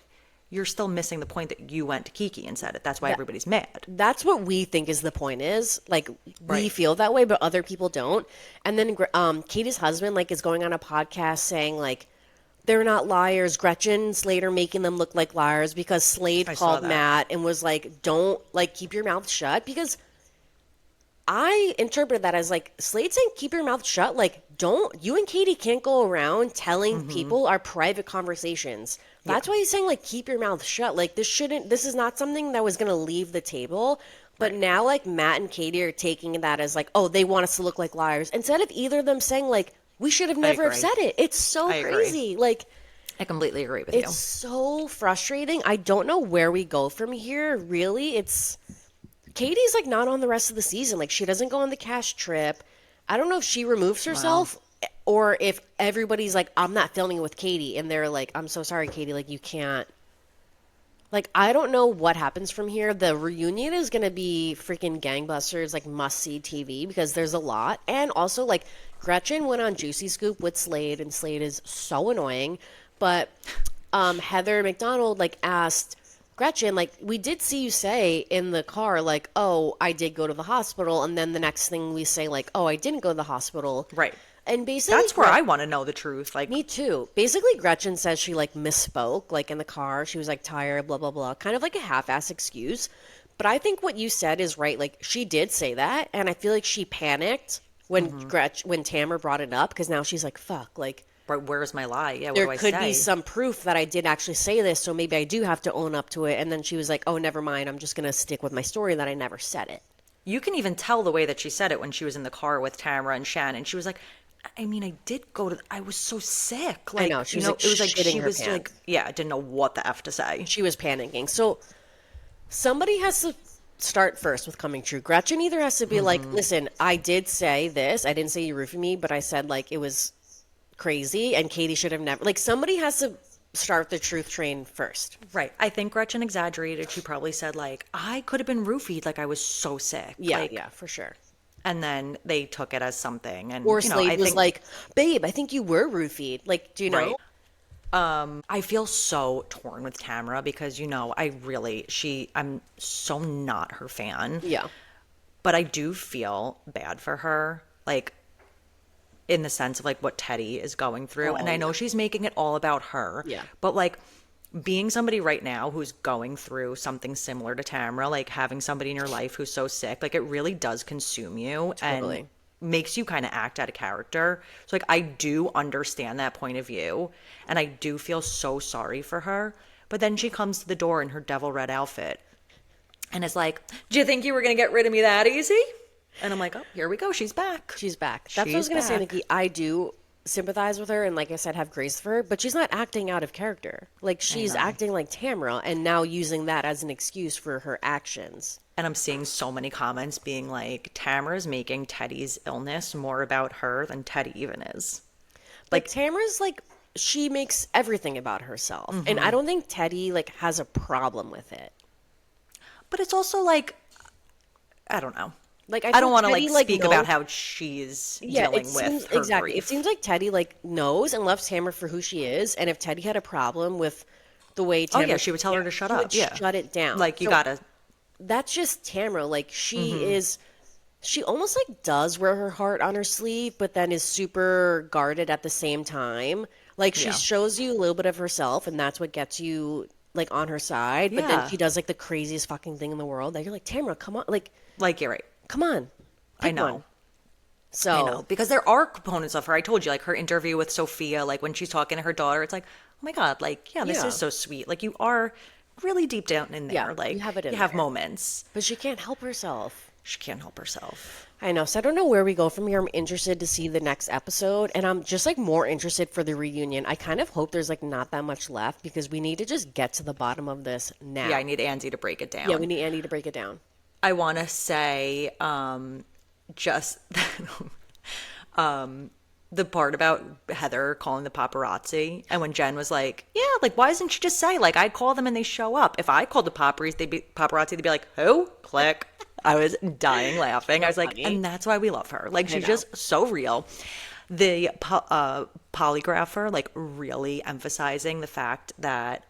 You're still missing the point that you went to Kiki and said it. That's why everybody's mad.
That's what we think is the point is. Like, we feel that way, but other people don't. And then Katie's husband, like, is going on a podcast saying, like, they're not liars. Gretchen's later making them look like liars because Slade called Matt and was like, don't, like, keep your mouth shut. Because I interpret that as, like, Slade saying keep your mouth shut, like, you and Katie can't go around telling people our private conversations. That's why he's saying, like, keep your mouth shut. Like, this is not something that was going to leave the table. But now, like, Matt and Katie are taking that as, like, oh, they want us to look like liars. Instead of either of them saying, like, we should have never have said it. It's so crazy. Like,
I completely agree with you.
it's so frustrating. I don't know where we go from here, really. Katie's, like, not on the rest of the season. Like, she doesn't go on the cash trip. I don't know if she removes herself or if everybody's like, I'm not filming with Katie. And they're like, I'm so sorry, Katie. Like, you can't. Like, I don't know what happens from here. The reunion is going to be freaking gangbusters, like, must-see TV because there's a lot. And also, like, Gretchen went on Juicy Scoop with Slade, and Slade is so annoying. But Heather McDonald, like, asked Gretchen, like, we did see you say in the car, like, oh, I did go to the hospital. And then the next thing we say, like, oh, I didn't go to the hospital.
Right.
And basically,
that's where I want to know the truth. Like,
me too. Basically, Gretchen says she, like, misspoke, like, in the car. She was, like, tired, blah, blah, blah. Kind of like a half-ass excuse. But I think what you said is right. Like, she did say that. And I feel like she panicked when when Tamara brought it up. Because now she's like, fuck, like,
right, where's my lie? Yeah, what
there
do I
could
say?
be some proof that I did actually say this, so maybe I do have to own up to it. And then she was like, oh, never mind. I'm just going to stick with my story that I never said it.
You can even tell the way that she said it when she was in the car with Tamara and Shannon. She was like, I mean, I did go to, I was so sick. Like,
I know. She was, like,
it was like,
shitting
she
her
was
pants.
like, yeah, I didn't know what the F to say.
She was panicking. So somebody has to start first with coming true. Gretchen either has to be like, listen, I did say this. I didn't say you roofied me, but I said, like, it was crazy and Katie should have never, like, somebody has to start the truth train first.
Right. I think Gretchen exaggerated. She probably said, like, I could have been roofied. Like, I was so sick.
Yeah,
like,
yeah, for sure.
And then they took it as something. And,
Or
you know,
Slade
I
was
think,
like, babe, I think you were roofied. Like, do you know?
Right. I feel so torn with Tamara because, you know, I'm so not her fan.
Yeah.
But I do feel bad for her, like, in the sense of, like, what Teddy is going through. And I know she's making it all about her.
Yeah.
But, like, being somebody right now who's going through something similar to Tamara, like, having somebody in your life who's so sick, like, it really does consume you.
Totally.
And makes you kind of act out of character. So, like, I do understand that point of view. And I do feel so sorry for her. But then she comes to the door in her devil red outfit. And it's like, do you think you were going to get rid of me that easy? And I'm like, oh, here we go. She's back.
She's back. That's what I was going to say, Nikki. I do sympathize with her and, like I said, have grace for her, but she's not acting out of character. Like, she's acting like Tamara and now using that as an excuse for her actions.
And I'm seeing so many comments being like, Tamara's making Teddy's illness more about her than Teddy even is.
Like, Tamara's, like, she makes everything about herself. And I don't think Teddy, like, has a problem with it.
But it's also like, I don't know.
Like,
I don't want to,
Teddy,
like, speak
knows,
about how she's dealing with her
exactly.
grief.
It seems like Teddy, like, knows and loves Tamara for who she is. And if Teddy had a problem with the way Tamara...
Oh, yeah, she would tell her to shut up.
She would shut it down.
Like, you gotta...
That's just Tamara. Like, she is... She almost, like, does wear her heart on her sleeve, but then is super guarded at the same time. Like, she shows you a little bit of herself, and that's what gets you, like, on her side. But then she does, like, the craziest fucking thing in the world that you're like, Tamara, come on. Like,
you're right.
Come on.
I know.
One. So
I know. Because there are components of her. I told you, like, her interview with Sophia, like, when she's talking to her daughter, it's like, oh my God, like, yeah, this is so sweet. Like, you are really deep down in there.
Yeah,
like,
you have it in
you have
there.
moments.
But she can't help herself.
She can't help herself.
I know. So I don't know where we go from here. I'm interested to see the next episode. And I'm just, like, more interested for the reunion. I kind of hope there's, like, not that much left because we need to just get to the bottom of this now.
Yeah, I need Andy to break it down.
Yeah, we need Andy to break it down.
I want to say just the part about Heather calling the paparazzi, and when Jen was like, yeah, like, why doesn't she just say, like, I call them and they show up? If I called the paparazzi, they'd be like, who? Click. I was dying laughing. I was like, and that's why we love her. Like, she's just so real. The polygrapher, like, really emphasizing the fact that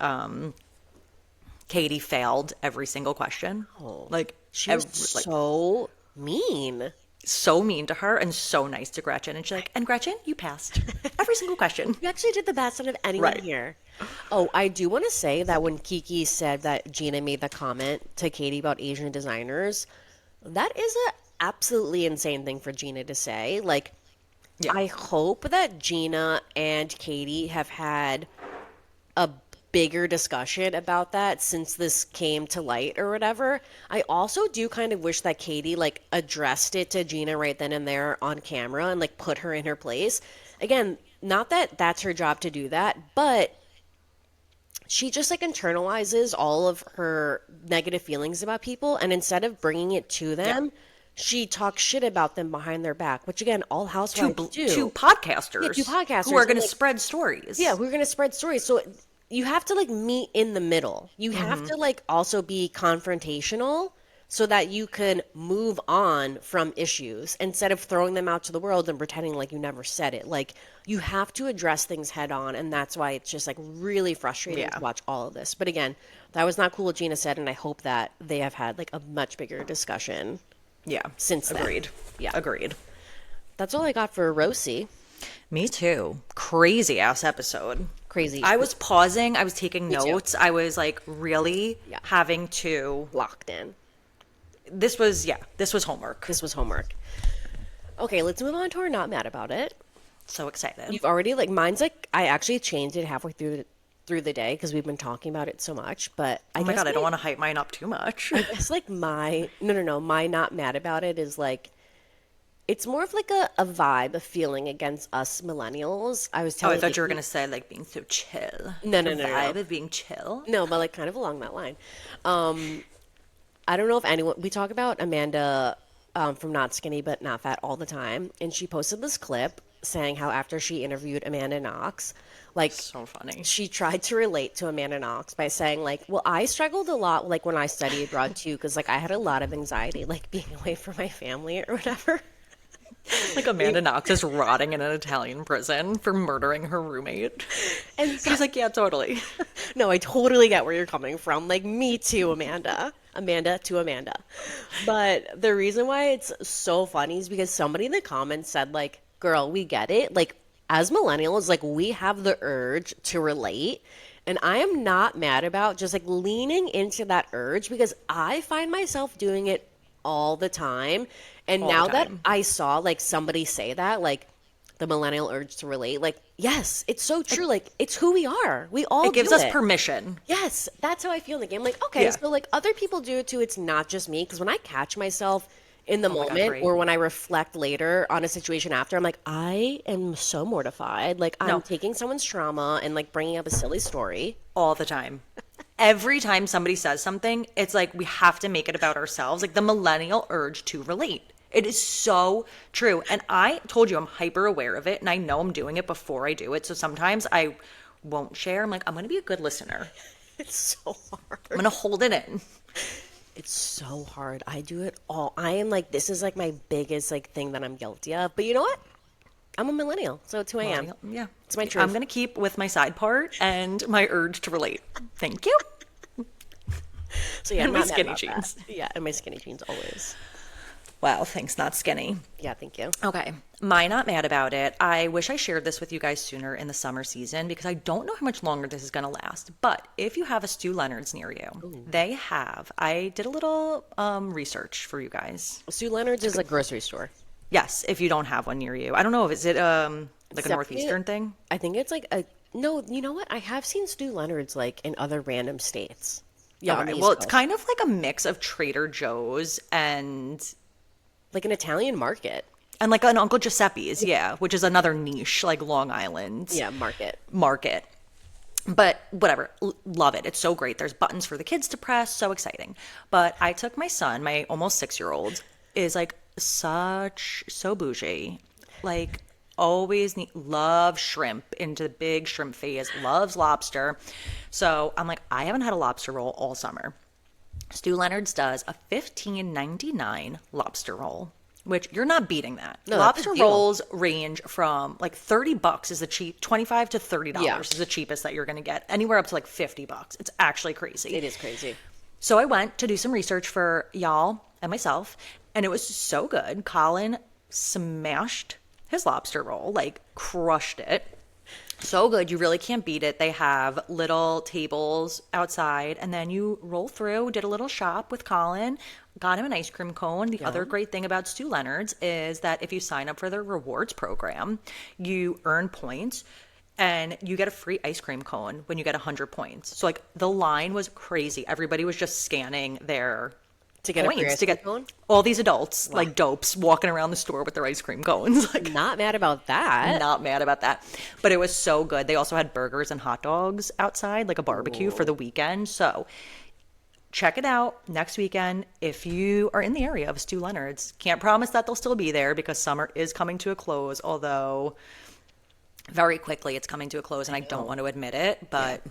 Katie failed every single question. Like,
she was so mean.
So mean to her and so nice to Gretchen. And she's like, and Gretchen, you passed every single question.
You actually did the best out of anyone here. Oh, I do want to say that when Kiki said that Gina made the comment to Katie about Asian designers, that is a absolutely insane thing for Gina to say. Like,
Yeah.
I hope that Gina and Katie have had a bigger discussion about that since this came to light or whatever. I also do kind of wish that Katie like addressed it to Gina right then and there on camera and like put her in her place. Again, not that that's her job to do that, but she just like internalizes all of her negative feelings about people, and instead of bringing it to
Yeah.
them, she talks shit about them behind their back, which again, all housewives do.
Two podcasters,
Yeah, two podcasters
who are going
and,
to
like,
spread stories.
yeah, we're gonna spread stories. So you have to like meet in the middle. You have to like also be confrontational so that you can move on from issues instead of throwing them out to the world and pretending like you never said it. Like you have to address things head on, and that's why it's just like really frustrating
Yeah.
to watch all of this. But again, that was not cool what Gina said, and I hope that they have had like a much bigger discussion
Yeah.
since then.
Agreed.
Yeah.
Agreed.
That's all I got for Rosie.
Me too. Crazy ass episode.
Crazy.
I was pausing. I was taking
too.
notes. I was like really
Yeah.
having to.
Locked in.
This was homework.
This was homework. Okay, let's move on to our not mad about it.
So excited.
You've already like mine's like I actually changed it halfway through the day because we've been talking about it so much. But I
Oh my
guess
God, I don't want to hype mine up too much.
it's like my no my not mad about it is like it's more of like a vibe, a feeling against us millennials. I was
Oh,
telling
I thought you were
Vicky-
going to say like being so chill.
No,
The
no.
vibe of being chill.
No, but like kind of along that line. I don't know if anyone we talk about Amanda from Not Skinny but Not Fat all the time, and she posted this clip saying how after she interviewed Amanda Knox, like
So funny.
she tried to relate to Amanda Knox by saying like, well, I struggled a lot like when I studied abroad too, because like I had a lot of anxiety like being away from my family or whatever.
Like Amanda Knox is rotting in an Italian prison for murdering her roommate.
And so,
She's like, yeah, totally.
no, I totally get where you're coming from. Like me too, Amanda. Amanda to Amanda. But the reason why it's so funny is because somebody in the comments said like, girl, we get it. Like as millennials, like we have the urge to relate. And I am not mad about just like leaning into that urge because I find myself doing it all the time. And
All the
now that
time.
I saw like somebody say that, like the millennial urge to relate, like, yes, it's so true. Like it's who we are. We all
It gives
do
us
it.
permission.
Yes, that's how I feel in the game. Like, okay,
Yeah.
so like other people do it too. It's not just me. Because when I catch myself in the
my God,
moment
right.
or when I reflect later on a situation after, I'm like, I am so mortified. Like, I'm
No.
taking someone's trauma and like bringing up a silly story.
All the time. Every time somebody says something, it's like we have to make it about ourselves. Like the millennial urge to relate. It is so true. And I told you I'm hyper aware of it and I know I'm doing it before I do it. So sometimes I won't share. I'm like, I'm going to be a good listener.
It's so hard.
I'm going to hold it in.
It's so hard. I do it all. I am like, this is like my biggest like thing that I'm guilty of. But you know what? I'm a millennial. So it's who I am.
Yeah.
It's my truth.
I'm going to keep with my side part and my urge to relate. Thank you.
So yeah,
and
I'm
my
not mad
skinny
about
jeans.
that. Yeah, and my skinny jeans always.
Wow, thanks, not skinny.
Yeah, thank you.
Okay, my not mad about it. I wish I shared this with you guys sooner in the summer season because I don't know how much longer this is going to last. But if you have a Stu Leonard's near you, they have. I did a little research for you guys.
Sue Leonard's is a grocery store.
Yes, if you don't have one near you. I don't know if is it like a
Separate-
Northeastern thing?
I think it's like a no. You know what? I have seen Stu Leonard's like in other random states. Yeah, on the
Okay,
East
well, it's
Coast.
kind of like a mix of Trader Joe's and
like an Italian market.
like an Uncle Giuseppe's, yeah, which is another niche like Long Island.
Yeah, market.
Market. But whatever, love it. It's so great. There's buttons for the kids to press, so exciting. But I took my son, my almost 6-year-old, is like so bougie. Like always love shrimp, into the big shrimp phase, loves lobster. So I'm like, I haven't had a lobster roll all summer. Stu Leonard's does a $15.99 lobster roll, which you're not beating that.
No, that's a
Lobster
deal.
rolls range from like $30 is the cheap, $25 to $30
Yeah.
is the cheapest that you're going to get. Anywhere up to like $50. It's actually crazy.
It is crazy.
So I went to do some research for y'all and myself, and it was so good. Colin smashed his lobster roll, like crushed it. So good. You really can't beat it. They have little tables outside, and then you roll through, did a little shop with Colin, got him an ice cream cone. The other great thing about Stu Leonard's is that if you sign up for their rewards program, you earn points and you get a free ice cream cone when you get 100 points. So, like, the line was crazy. Everybody was just scanning their
To get a free
points
ice
to
cream
get
cone?
all these adults, like dopes, walking around the store with their ice cream cones. Like,
Not mad about that.
not mad about that. But it was so good. They also had burgers and hot dogs outside, like a barbecue for the weekend. So check it out next weekend if you are in the area of Stu Leonard's. Can't promise that they'll still be there because summer is coming to a close, although very quickly it's coming to a close and I don't want to admit it, but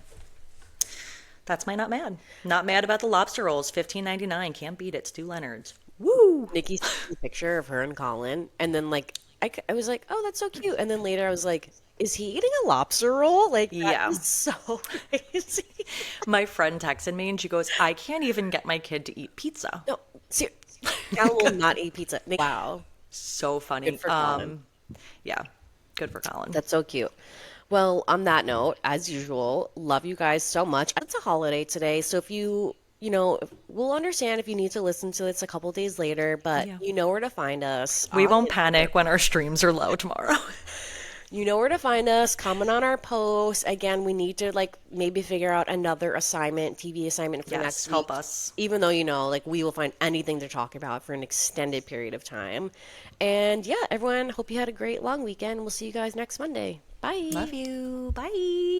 that's my not mad. Not mad about the lobster rolls, $15.99. Can't beat it. Stu Leonard's. Woo!
Nikki sent me a picture of her and Colin, and then like I was like, oh, that's so cute. And then later I was like, is he eating a lobster roll? Like, that
Yeah.
is so crazy.
My friend texted me and she goes, I can't even get my kid to eat pizza.
No, seriously. Cal will not eat pizza. Wow.
So funny.
Good for Colin.
Yeah, good for Colin.
That's so cute. Well, on that note, as usual, love you guys so much. It's a holiday today, so if we'll understand if you need to listen to this a couple days later, but
Yeah.
you know where to find us.
We won't panic when our streams are low tomorrow.
You know where to find us. Comment on our posts. Again, we need to like maybe figure out another assignment, TV assignment for
Yes,
next week.
help us.
Even though like we will find anything to talk about for an extended period of time. And yeah, everyone, hope you had a great long weekend. We'll see you guys next Monday. Bye.
Love you. Bye.